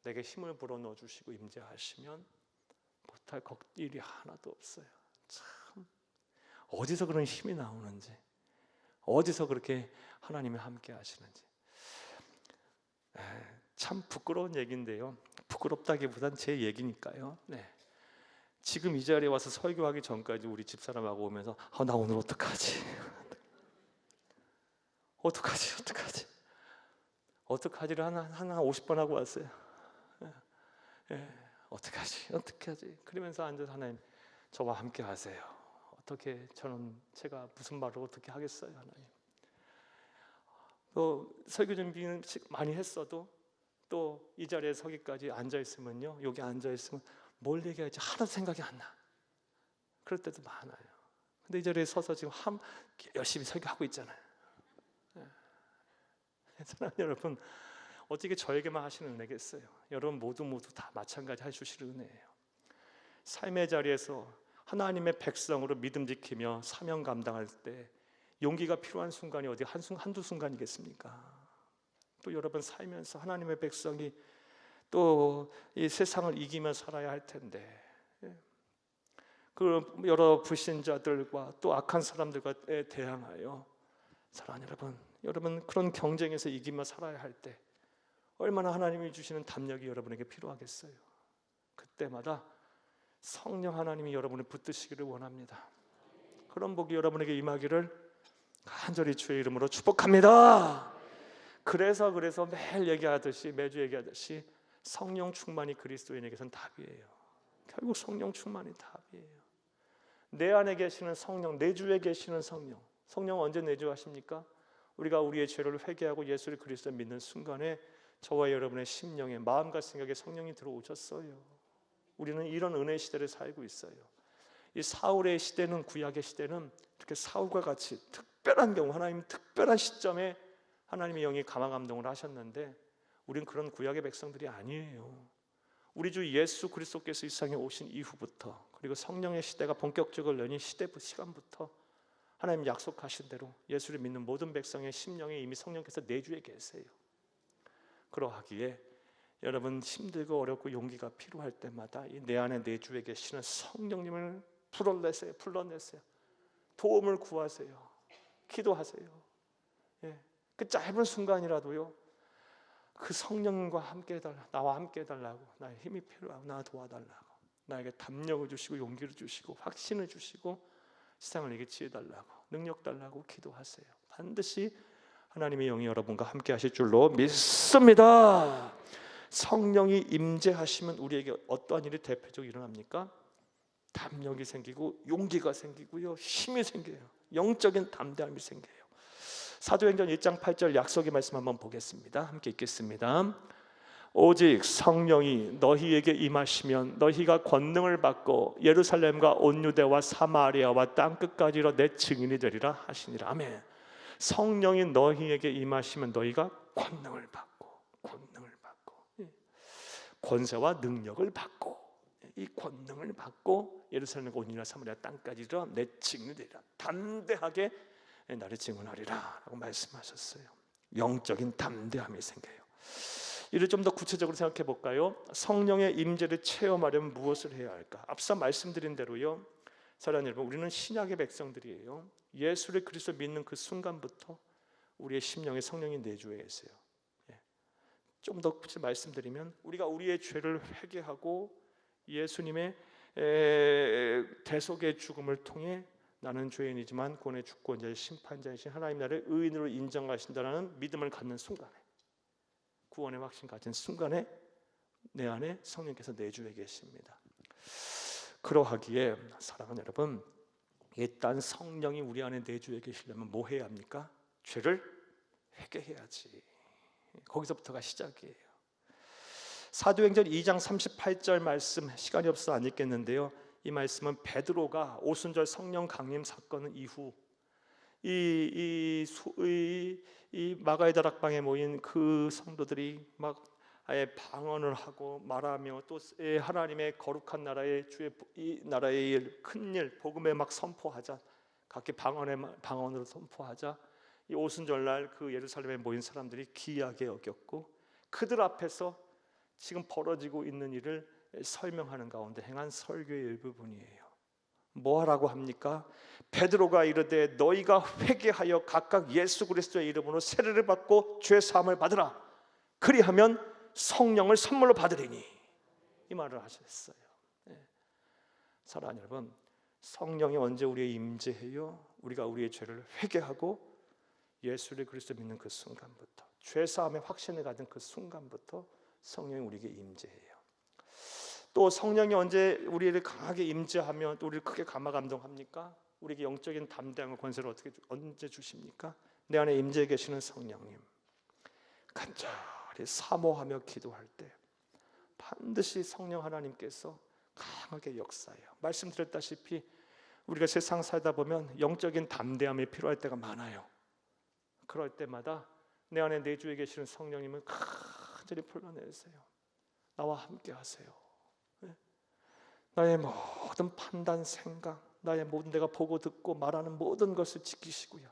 Speaker 1: 내게 힘을 불어넣어 주시고 임재하시면 못할 일이 하나도 없어요. 참 어디서 그런 힘이 나오는지, 어디서 그렇게 하나님이 함께 하시는지 참 부끄러운 얘기인데요. 부끄럽다기보단 제 얘기니까요. 지금 이 자리에 와서 설교하기 전까지 우리 집사람하고 오면서 나 오늘 어떡하지? 어떡하지를 한 50번 하고 왔어요. 어떡하지? 그러면서 앉아서 하나님 저와 함께 하세요. 제가 무슨 말을 어떻게 하겠어요, 하나님. 또 설교 준비는 많이 했어도 또 이 자리에 서기까지 앉아 있으면요, 여기 앉아 있으면 뭘 얘기할지 하나도 생각이 안 나. 그럴 때도 많아요. 근데 이 자리에 서서 지금 열심히 설교하고 있잖아요. 사랑하는 여러분, 어떻게 저에게만 하시는 은혜겠어요? 여러분 모두 다 마찬가지 해주시는 은혜예요. 삶의 자리에서 하나님의 백성으로 믿음 지키며 사명 감당할 때 용기가 필요한 순간이 어디 한두 순간이겠습니까? 또 여러분 살면서 하나님의 백성이 또 이 세상을 이기며 살아야 할 텐데, 그 여러 불신자들과 또 악한 사람들과 대항하여 사랑하는 여러분 그런 경쟁에서 이기며 살아야 할 때 얼마나 하나님이 주시는 담력이 여러분에게 필요하겠어요. 그때마다 성령 하나님이 여러분을 붙드시기를 원합니다. 그런 복이 여러분에게 임하기를 간절히 주의 이름으로 축복합니다. 그래서 매주 얘기하듯이 성령 충만이 그리스도인에게선 답이에요. 결국 성령 충만이 답이에요. 내 안에 계시는 성령, 내 주에 계시는 성령. 성령은 언제 내주하십니까? 우리가 우리의 죄를 회개하고 예수를 그리스도 믿는 순간에 저와 여러분의 심령에, 마음과 생각에 성령이 들어오셨어요. 우리는 이런 은혜 시대를 살고 있어요. 이 사울의 시대는, 구약의 시대는 이렇게 사울과 같이 특별한 경우, 하나님 특별한 시점에 하나님의 영이 감화 감동을 하셨는데, 우리는 그런 구약의 백성들이 아니에요. 우리 주 예수 그리스도께서 이 세상에 오신 이후부터, 그리고 성령의 시대가 본격적으로 열린 시간부터 하나님 약속하신 대로 예수를 믿는 모든 백성의 심령에 이미 성령께서 내주에 계세요. 그러하기에 여러분 힘들고 어렵고 용기가 필요할 때마다 이 내 안에 내주에 계시는 성령님을 불러내세요. 도움을 구하세요. 기도하세요. 그 짧은 순간이라도요, 그 성령님과 함께 해달라, 나와 함께 해달라고, 나의 힘이 필요하고 나 도와달라고, 나에게 담력을 주시고 용기를 주시고 확신을 주시고 세상을 이기게 지혜달라고, 능력 달라고 기도하세요. 반드시 하나님의 영이 여러분과 함께 하실 줄로 믿습니다. 성령이 임재하시면 우리에게 어떠한 일이 대표적으로 일어납니까? 담력이 생기고 용기가 생기고요, 힘이 생겨요. 영적인 담대함이 생겨요. 사도행전 1장 8절 약속의 말씀 한번 보겠습니다. 함께 읽겠습니다. 오직 성령이 너희에게 임하시면 너희가 권능을 받고 예루살렘과 온 유대와 사마리아와 땅끝까지로 내 증인이 되리라 하시니라. 아멘. 성령이 너희에게 임하시면 너희가 권능을 받고 권세와 능력을 받고, 이 권능을 받고 예루살렘과 온 유대와 사마리아 땅까지로 내 증인이 되리라. 담대하게 나를 증언하리라 라고 말씀하셨어요. 영적인 담대함이 생겨요. 이를 좀 더 구체적으로 생각해 볼까요? 성령의 임재를 체험하려면 무엇을 해야 할까? 앞서 말씀드린 대로요, 사랑하는 여러분, 우리는 신약의 백성들이에요. 예수를 그리스도 믿는 그 순간부터 우리의 심령에 성령이 내주에 계세요. 좀 더 구체적으로 말씀드리면, 우리가 우리의 죄를 회개하고 예수님의 대속의 죽음을 통해 나는 죄인이지만 구원의 주권자의 심판자이신 하나님 나를 의인으로 인정하신다는 믿음을 갖는 순간에, 구원의 확신 가진 순간에 내 안에 성령께서 내주에 계십니다. 그러하기에 사랑하는 여러분, 일단 성령이 우리 안에 내주에 계시려면 뭐 해야 합니까? 죄를 회개해야지. 거기서부터가 시작이에요. 사도행전 2장 38절 말씀, 시간이 없어서 안 읽겠는데요, 이 말씀은 베드로가 오순절 성령 강림 사건 이후 이 마가의 다락방에 모인 그 성도들이 막 아예 방언을 하고 말하며 또 하나님의 거룩한 나라의 주의 이 나라의 큰 일 복음에 막 선포하자, 각기 방언으로 선포하자, 이 오순절날 그 예루살렘에 모인 사람들이 기이하게 여겼고, 그들 앞에서 지금 벌어지고 있는 일을 설명하는 가운데 행한 설교의 일부분이에요. 뭐 하라고 합니까? 베드로가 이르되 너희가 회개하여 각각 예수 그리스도의 이름으로 세례를 받고 죄 사함을 받으라. 그리하면 성령을 선물로 받으리니, 이 말을 하셨어요. 사랑하는 여러분, 성령이 언제 우리의 임재해요? 우리가 우리의 죄를 회개하고 예수를 그리스도 믿는 그 순간부터, 죄 사함의 확신을 가진 그 순간부터 성령이 우리에게 임재해요. 또 성령이 언제 우리를 강하게 임재하면 또 우리를 크게 감화 감동합니까? 우리에게 영적인 담대함과 권세를 언제 주십니까? 내 안에 임재해 계시는 성령님, 간절히 사모하며 기도할 때 반드시 성령 하나님께서 강하게 역사해요. 말씀드렸다시피 우리가 세상 살다 보면 영적인 담대함이 필요할 때가 많아요. 그럴 때마다 내 안에 내주에 계시는 성령님을 간절히 불러내세요. 나와 함께 하세요. 나의 모든 판단, 생각, 나의 모든 내가 보고 듣고 말하는 모든 것을 지키시고요,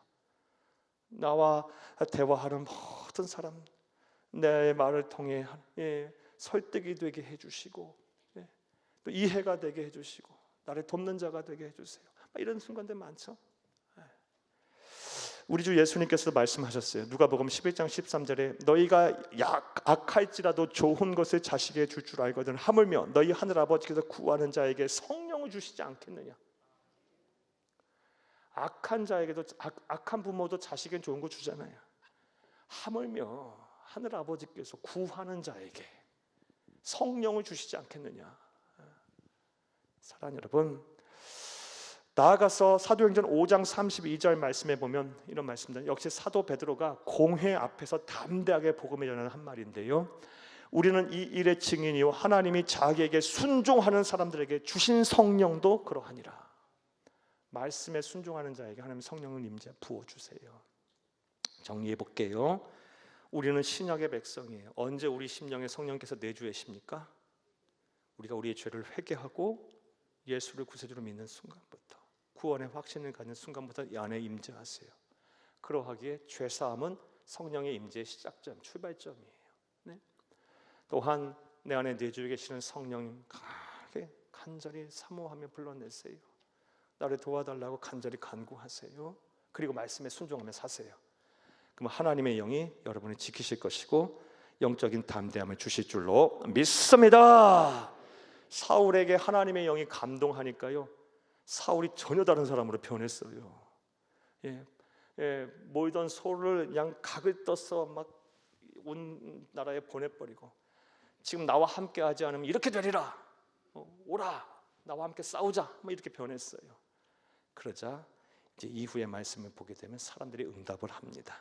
Speaker 1: 나와 대화하는 모든 사람 내 말을 통해 설득이 되게 해주시고, 또 이해가 되게 해주시고, 나를 돕는 자가 되게 해주세요. 이런 순간들 많죠. 우리 주 예수님께서도 말씀하셨어요. 누가복음 11장 13절에 너희가 악할지라도 좋은 것을 자식에게 줄 줄 알거든 하물며 너희 하늘 아버지께서 구하는 자에게 성령을 주시지 않겠느냐. 악한 자에게도, 악한 부모도 자식에게 좋은 거 주잖아요. 하물며 하늘 아버지께서 구하는 자에게 성령을 주시지 않겠느냐. 사랑하는 여러분, 나아가서 사도행전 5장 32절 말씀에 보면 이런 말씀입니다. 역시 사도 베드로가 공회 앞에서 담대하게 복음을 전하는 한 말인데요, 우리는 이 일의 증인이요 하나님이 자기에게 순종하는 사람들에게 주신 성령도 그러하니라. 말씀에 순종하는 자에게 하나님 성령을 임재 부어주세요. 정리해 볼게요. 우리는 신약의 백성이에요. 언제 우리 심령에 성령께서 내주하십니까? 우리가 우리의 죄를 회개하고 예수를 구세주로 믿는 순간부터, 구원의 확신을 갖는 순간부터 이 안에 임재하세요. 그러하기에 죄사함은 성령의 임재의 시작점, 출발점이에요. 네? 또한 내 안에 내주에 계시는 성령님 강하게 간절히 사모하며 불러내세요. 나를 도와달라고 간절히 간구하세요. 그리고 말씀에 순종하며 사세요. 그럼 하나님의 영이 여러분을 지키실 것이고 영적인 담대함을 주실 줄로 믿습니다. 사울에게 하나님의 영이 감동하니까요, 사울이 전혀 다른 사람으로 변했어요. 모이던 소를 그냥 각을 떠서 막 온 나라에 보내버리고, 지금 나와 함께 하지 않으면 이렇게 되리라, 오라 나와 함께 싸우자, 이렇게 변했어요. 그러자 이제 이후의 말씀을 보게 되면 사람들이 응답을 합니다.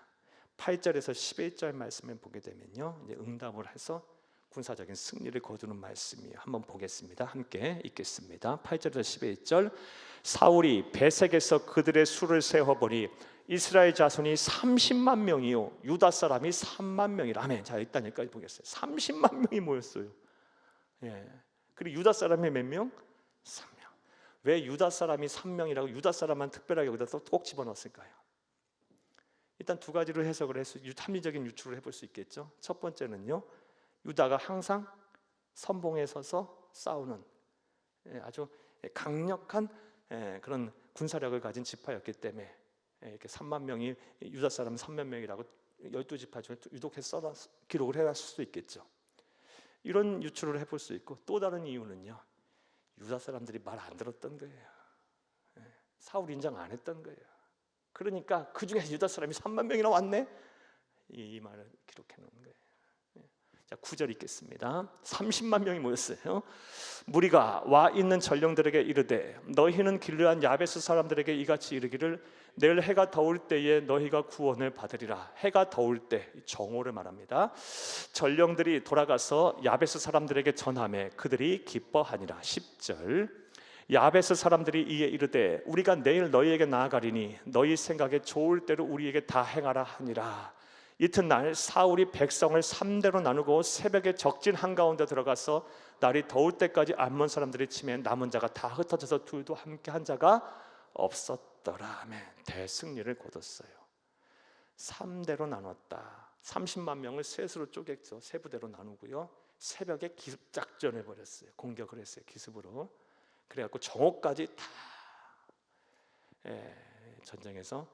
Speaker 1: 8절에서 11절 말씀을 보게 되면요, 이제 응답을 해서 군사적인 승리를 거두는 말씀이에요. 한번 보겠습니다. 함께 읽겠습니다. 8절에서 11절. 사울이 베색에서 그들의 수를 세어보니 이스라엘 자손이 30만 명이요 유다 사람이 3만 명이라. 아멘. 자, 일단 여기까지 보겠어요. 30만 명이 모였어요. 그리고 유다 사람이 몇 명? 3명. 왜 유다 사람이 3명이라고 유다 사람만 특별하게 여기다 꼭 집어넣었을까요? 일단 두 가지로 해석을 해서 합리적인 유추를 해볼 수 있겠죠. 첫 번째는요, 유다가 항상 선봉에 서서 싸우는 아주 강력한 그런 군사력을 가진 지파였기 때문에 이렇게 3만 명이 유다 사람 3만 명이라고 12지파 중에 유독 해서 기록을 해놨을 수도 있겠죠. 이런 유추를 해볼 수 있고, 또 다른 이유는요, 유다 사람들이 말 안 들었던 거예요. 사울 인정 안 했던 거예요. 그러니까 그 중에 유다 사람이 3만 명이나 왔네, 이 말을 기록해 놓은 거예요. 자, 9절 읽겠습니다. 30만 명이 모였어요. 무리가 와 있는 전령들에게 이르되 너희는 길르한 야베스 사람들에게 이같이 이르기를 내일 해가 더울 때에 너희가 구원을 받으리라. 해가 더울 때, 정오를 말합니다. 전령들이 돌아가서 야베스 사람들에게 전하매 그들이 기뻐하니라. 10절. 야베스 사람들이 이에 이르되 우리가 내일 너희에게 나아가리니 너희 생각에 좋을 대로 우리에게 다 행하라 하니라. 이튿날 사울이 백성을 3대로 나누고 새벽에 적진 한가운데 들어가서 날이 더울 때까지 암몬 사람들이 치매 남은 자가 다 흩어져서 둘도 함께 한 자가 없었더라. 아멘. 대승리를 거뒀어요. 3대로 나눴다. 30만 명을 셋으로 쪼갰죠. 세 부대로 나누고요, 새벽에 기습 작전해 버렸어요. 공격을 했어요. 기습으로. 그래갖고 정오까지 다 전쟁에서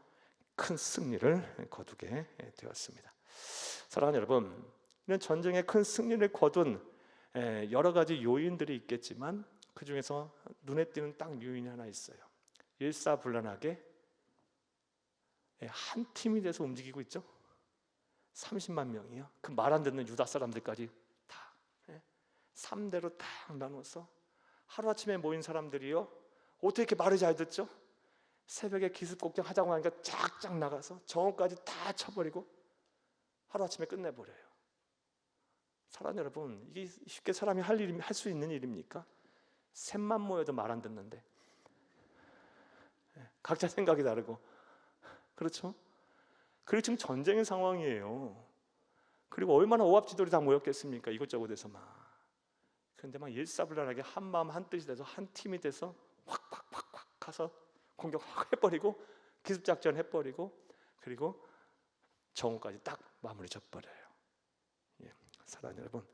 Speaker 1: 큰 승리를 거두게 되었습니다. 사랑하는 여러분, 이런 전쟁에 큰 승리를 거둔 여러 가지 요인들이 있겠지만 그 중에서 눈에 띄는 딱 요인이 하나 있어요. 일사불란하게 한 팀이 돼서 움직이고 있죠. 30만 명이요. 그 말 안 듣는 유다 사람들까지 다 3대로 딱 나눠서 하루아침에 모인 사람들이요, 어떻게 이렇게 말을 잘 듣죠? 새벽에 기습곡장 하자고 하니까 쫙쫙 나가서 정오까지 다 쳐버리고 하루아침에 끝내버려요. 사랑하는 여러분, 이게 쉽게 사람이 할 수 있는 일입니까? 셋만 모여도 말 안 듣는데, 각자 생각이 다르고, 그렇죠? 그리고 지금 전쟁의 상황이에요. 그리고 얼마나 오합지졸이 다 모였겠습니까? 이것저것에서 막. 그런데 막 일사불란하게 한 마음 한 뜻이 돼서 한 팀이 돼서 확 가서 공격 확 해버리고 기습작전 해버리고, 그리고 정오까지 딱 마무리 져버려요. 사랑하는 여러분,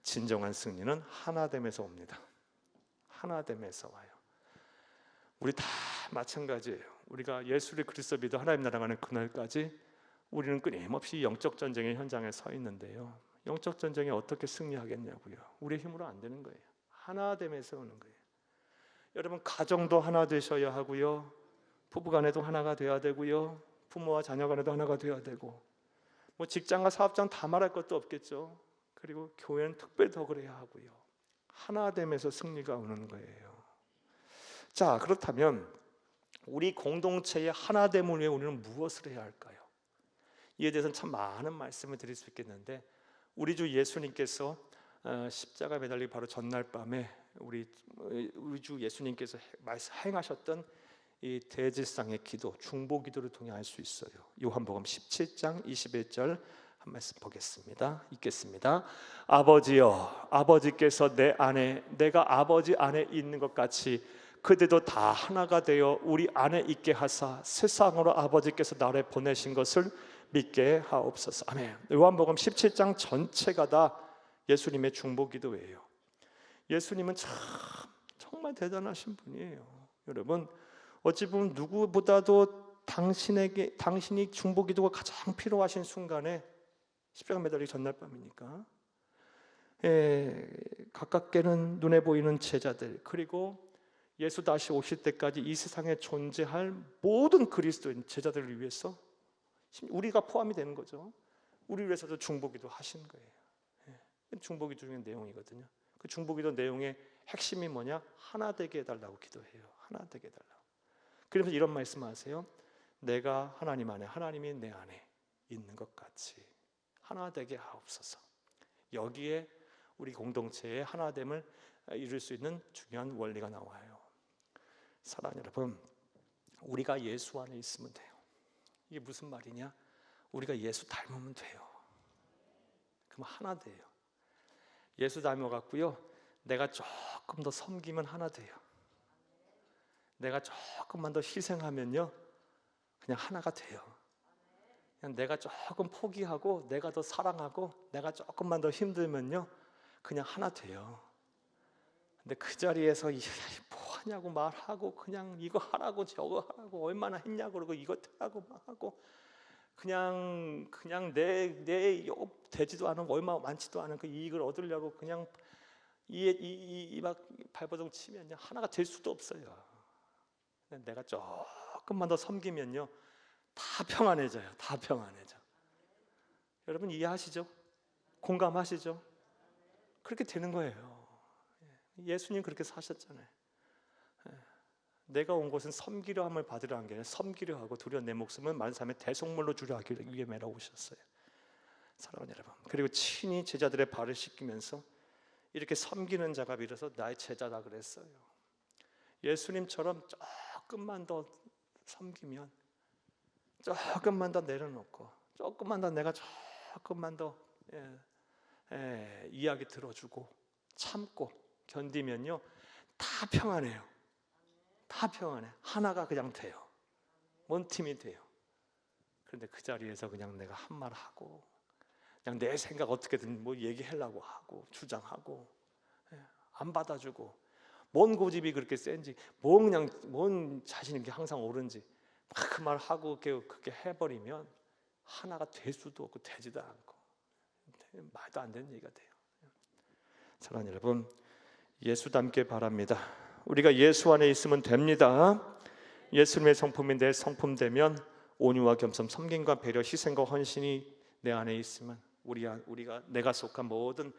Speaker 1: 진정한 승리는 하나됨에서 옵니다. 하나됨에서 와요. 우리 다 마찬가지예요. 우리가 예수를 그리스도 믿어 하나님 나라 가는 그날까지 우리는 끊임없이 영적 전쟁의 현장에 서 있는데요, 영적 전쟁에 어떻게 승리하겠냐고요. 우리의 힘으로 안 되는 거예요. 하나됨에서 오는 거예요. 여러분, 가정도 하나 되셔야 하고요, 부부간에도 하나가 돼야 되고요, 부모와 자녀간에도 하나가 돼야 되고, 뭐 직장과 사업장 다 말할 것도 없겠죠. 그리고 교회는 특별히 더 그래야 하고요. 하나됨에서 승리가 오는 거예요. 자, 그렇다면 우리 공동체의 하나됨을 위해 우리는 무엇을 해야 할까요? 이에 대해서는 참 많은 말씀을 드릴 수 있겠는데, 우리 주 예수님께서 십자가 매달리기 바로 전날 밤에 우리 주 예수님께서 행하셨던 이 대제사장의 기도, 중보 기도를 통해 알 수 있어요. 요한복음 17장 21절 한 말씀 보겠습니다. 읽겠습니다. 아버지여, 아버지께서 내 안에, 내가 아버지 안에 있는 것 같이 그들도 다 하나가 되어 우리 안에 있게 하사 세상으로 아버지께서 나를 보내신 것을 믿게 하옵소서. 아멘. 요한복음 17장 전체가 다 예수님의 중보 기도예요. 예수님은 참 정말 대단하신 분이에요. 여러분, 어찌 보면 누구보다도 당신이 중보 기도가 가장 필요하신 순간에 십자가 매달리기 전날 밤이니까 가깝게는 눈에 보이는 제자들, 그리고 예수 다시 오실 때까지 이 세상에 존재할 모든 그리스도인 제자들을 위해서, 우리가 포함이 되는 거죠. 우리 위해서도 중보기도 하신 거예요. 중보기도 중에 내용이거든요. 그 중보기도 내용의 핵심이 뭐냐? 하나 되게 해달라고 기도해요. 하나 되게 해달라고. 그래서 이런 말씀하세요. 내가 하나님 안에, 하나님이 내 안에 있는 것 같이 하나 되게 하옵소서. 여기에 우리 공동체의 하나됨을 이룰 수 있는 중요한 원리가 나와요. 사랑하는 여러분, 우리가 예수 안에 있으면 돼요. 이게 무슨 말이냐? 우리가 예수 닮으면 돼요. 그럼 하나 돼요. 예수 닮아갖고요, 내가 조금 더 섬기면 하나 돼요. 내가 조금만 더 희생하면요, 그냥 하나가 돼요. 그냥 내가 조금 포기하고, 내가 더 사랑하고, 내가 조금만 더 힘들면요, 그냥 하나 돼요. 근데 그 자리에서 뭐하냐고 말하고, 그냥 이거 하라고 저거 하라고, 얼마나 했냐고 그러고, 이것 하라고 막 하고, 그냥 내 되지도 않은, 얼마 많지도 않은 그 이익을 얻으려고 그냥 막 발버둥 치면요, 하나가 될 수도 없어요. 내가 조금만 더 섬기면요, 다 평안해져요. 다 평안해져. 여러분 이해하시죠? 공감하시죠? 그렇게 되는 거예요. 예수님 그렇게 사셨잖아요. 내가 온 곳은 섬기려 함을 받으려 한 게 아니라 섬기려 하고 도리어 내 목숨을 많은 사람의 대속물로 주려 하기 위해 매라 오셨어요. 사랑하는 여러분, 그리고 친히 제자들의 발을 씻기면서 이렇게 섬기는 자가 비로소 나의 제자다 그랬어요. 예수님처럼 조금만 더 섬기면, 조금만 더 내려놓고, 조금만 더 내가 조금만 더 이야기 들어주고 참고 견디면요, 다 평안해요. 다 평안해. 하나가 그냥 돼요. 원팀이 돼요. 그런데 그 자리에서 그냥 내가 한 말 하고, 그냥 내 생각 어떻게든 뭐 얘기하려고 하고 주장하고, 안 받아주고, 뭔 고집이 그렇게 센지, 뭔 자신 있게 항상 옳은지 막 그 말 하고 그렇게 해버리면 하나가 될 수도 없고 되지도 않고 말도 안 되는 얘기가 돼요. 사랑하는 여러분, 예수 닮게 바랍니다. 우리가 예수 안에 있으면 됩니다. 예수님의 성품이 내 성품 되면 온유와 겸손, 섬김과 배려, 희생과 헌신이 내 안에 있으면 우리가 내가 속한 모든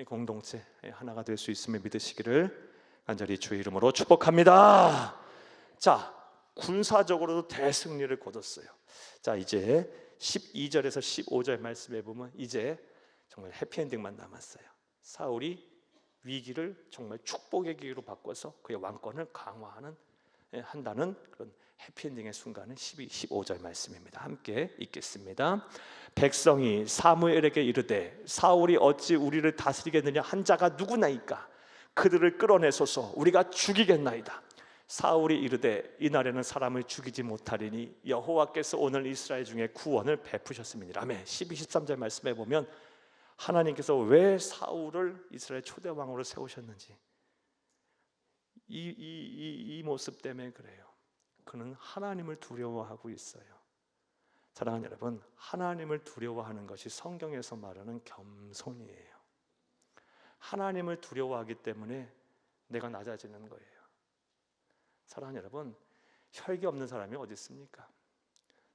Speaker 1: 공동체 하나가 될 수 있음을 믿으시기를 간절히 주의 이름으로 축복합니다. 자, 군사적으로도 대승리를 거뒀어요. 자, 이제 12절에서 15절 말씀에 보면 이제 정말 해피엔딩만 남았어요. 사울이 위기를 정말 축복의 기회로 바꿔서 그의 왕권을 한다는 그런 해피엔딩의 순간은 12, 15절 말씀입니다. 함께 읽겠습니다. 백성이 사무엘에게 이르되 사울이 어찌 우리를 다스리겠느냐, 한 자가 누구나이까 그들을 끌어내소서, 우리가 죽이겠나이다. 사울이 이르되 이날에는 사람을 죽이지 못하리니 여호와께서 오늘 이스라엘 중에 구원을 베푸셨습니다. 아멘. 12, 13절 말씀에 보면 하나님께서 왜 사울을 이스라엘 초대 왕으로 세우셨는지 이 모습 때문에 그래요. 그는 하나님을 두려워하고 있어요. 사랑하는 여러분, 하나님을 두려워하는 것이 성경에서 말하는 겸손이에요. 하나님을 두려워하기 때문에 내가 낮아지는 거예요. 사랑하는 여러분, 혈기 없는 사람이 어디 있습니까?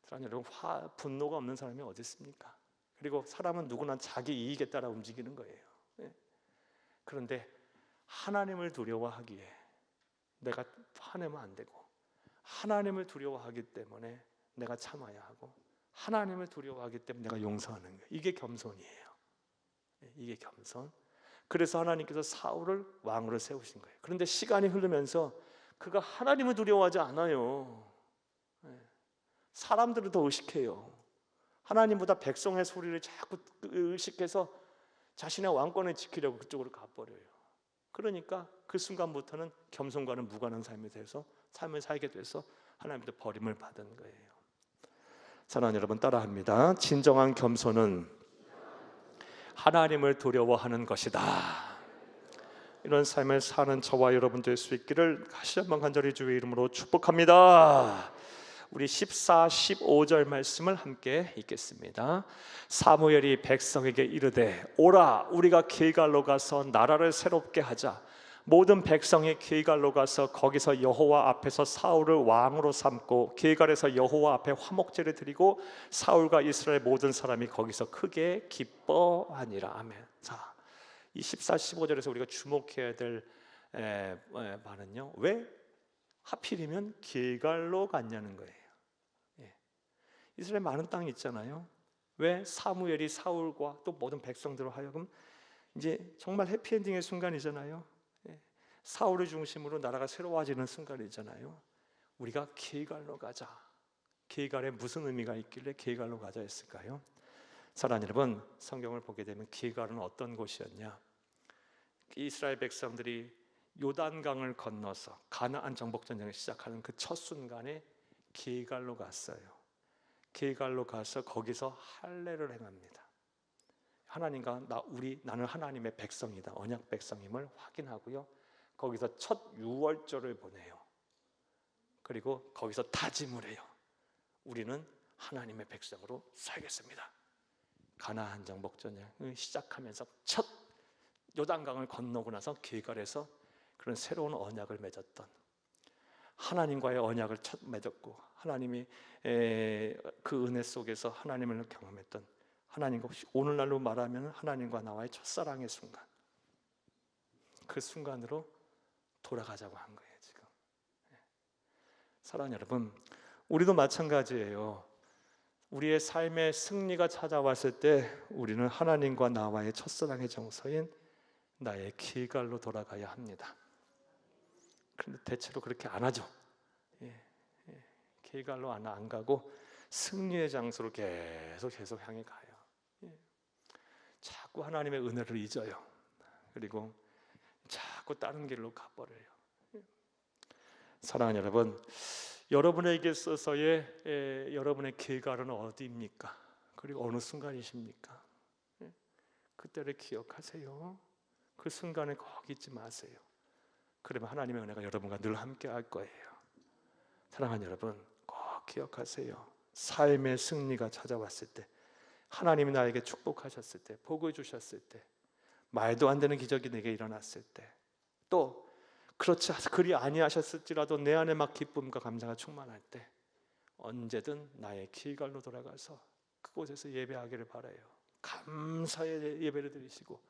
Speaker 1: 사랑하는 여러분, 분노가 없는 사람이 어디 있습니까? 그리고 사람은 누구나 자기 이익에 따라 움직이는 거예요. 그런데 하나님을 두려워하기에 내가 화내면 안 되고, 하나님을 두려워하기 때문에 내가 참아야 하고, 하나님을 두려워하기 때문에 내가 용서하는 거예요. 이게 겸손이에요. 이게 겸손. 그래서 하나님께서 사울을 왕으로 세우신 거예요. 그런데 시간이 흐르면서 그가 하나님을 두려워하지 않아요. 사람들을 더 의식해요. 하나님보다 백성의 소리를 자꾸 의식해서 자신의 왕권을 지키려고 그쪽으로 가버려요. 그러니까 그 순간부터는 겸손과는 무관한 삶을 살게 돼서 하나님부터 버림을 받은 거예요. 사랑하는 여러분, 따라합니다. 진정한 겸손은 하나님을 두려워하는 것이다. 이런 삶을 사는 저와 여러분 될 수 있기를 다시 한번 간절히 주의 이름으로 축복합니다. 우리 14, 15절 말씀을 함께 읽겠습니다. 사무엘이 백성에게 이르되 오라, 우리가 길갈로 가서 나라를 새롭게 하자. 모든 백성이 길갈로 가서 거기서 여호와 앞에서 사울을 왕으로 삼고 길갈에서 여호와 앞에 화목제를 드리고 사울과 이스라엘 모든 사람이 거기서 크게 기뻐하니라. 아멘. 자, 이 14, 15절에서 우리가 주목해야 될 말은요, 왜 하필이면 길갈로 갔냐는 거예요. 이스라엘 많은 땅이 있잖아요. 왜 사무엘이 사울과 또 모든 백성들로 하여금 이제 정말 해피엔딩의 순간이잖아요. 사울을 중심으로 나라가 새로워지는 순간이잖아요. 우리가 길갈로 가자. 길갈에 무슨 의미가 있길래 길갈로 가자 했을까요? 사랑하는 여러분, 성경을 보게 되면 길갈은 어떤 곳이었냐? 이스라엘 백성들이 요단강을 건너서 가나안 정복 전쟁을 시작하는 그 첫 순간에 길갈로 갔어요. 길갈로 가서 거기서 할례를 행합니다. 하나님과 나는 하나님의 백성이다, 언약 백성임을 확인하고요. 거기서 첫 유월절을 보내요. 그리고 거기서 다짐을 해요. 우리는 하나님의 백성으로 살겠습니다. 가나안 정복 전쟁을 시작하면서 첫 요단강을 건너고 나서 길갈에서 그런 새로운 언약을 맺었던, 하나님과의 언약을 첫 맺었고 하나님이 그 은혜 속에서 하나님을 경험했던, 하나님과 오늘날로 말하면 하나님과 나와의 첫사랑의 순간, 그 순간으로 돌아가자고 한 거예요. 지금 사랑하는 여러분, 우리도 마찬가지예요. 우리의 삶의 승리가 찾아왔을 때 우리는 하나님과 나와의 첫사랑의 정서인 나의 길갈로 돌아가야 합니다. 그런데 대체로 그렇게 안 하죠. 길갈로 안 가고 승리의 장소로 계속 향해 가요. 자꾸 하나님의 은혜를 잊어요. 그리고 자꾸 다른 길로 가버려요. 사랑하는 여러분, 여러분에게 있어서의 여러분의 길갈은 어디입니까? 그리고 어느 순간이십니까? 그때를 기억하세요. 그 순간을 꼭 잊지 마세요. 그러면 하나님의 은혜가 여러분과 늘 함께 할 거예요. 사랑하는 여러분, 꼭 기억하세요. 삶의 승리가 찾아왔을 때, 하나님이 나에게 축복하셨을 때, 복을 주셨을 때, 말도 안 되는 기적이 내게 일어났을 때, 또 그리 아니하셨을지라도 내 안에 막 기쁨과 감사가 충만할 때, 언제든 나의 길갈로 돌아가서 그곳에서 예배하기를 바라요. 감사의 예배를 드리시고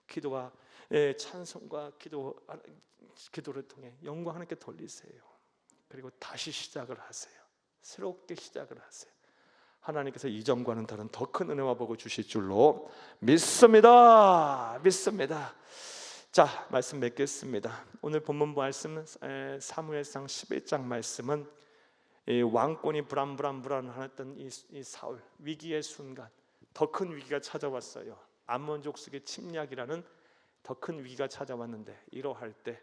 Speaker 1: 기도와 찬송과 기도를 통해 영광 하나님께 돌리세요. 그리고 다시 시작을 하세요. 새롭게 시작을 하세요. 하나님께서 이전과는 다른 더 큰 은혜와 복을 주실 줄로 믿습니다. 믿습니다. 자, 말씀 맺겠습니다. 오늘 본문 말씀은 사무엘상 11장 말씀은 이 왕권이 불안했던 이 사울, 위기의 순간 더 큰 위기가 찾아왔어요. 암몬 족속의 침략이라는 더 큰 위기가 찾아왔는데, 이러할 때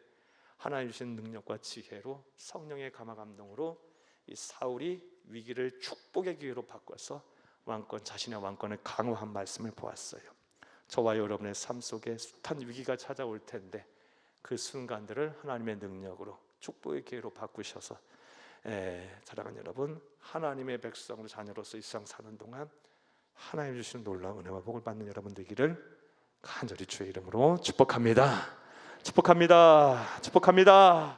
Speaker 1: 하나님 주신 능력과 지혜로 성령의 감화 감동으로 이 사울이 위기를 축복의 기회로 바꿔서 자신의 왕권을 강화한 말씀을 보았어요. 저와 여러분의 삶 속에 숱한 위기가 찾아올 텐데 그 순간들을 하나님의 능력으로 축복의 기회로 바꾸셔서 사랑하는 여러분, 하나님의 백성으로 자녀로서 이 세상 사는 동안 하나님 주시는 놀라운 은혜와 복을 받는 여러분 되기를 간절히 주의 이름으로 축복합니다. 축복합니다. 축복합니다.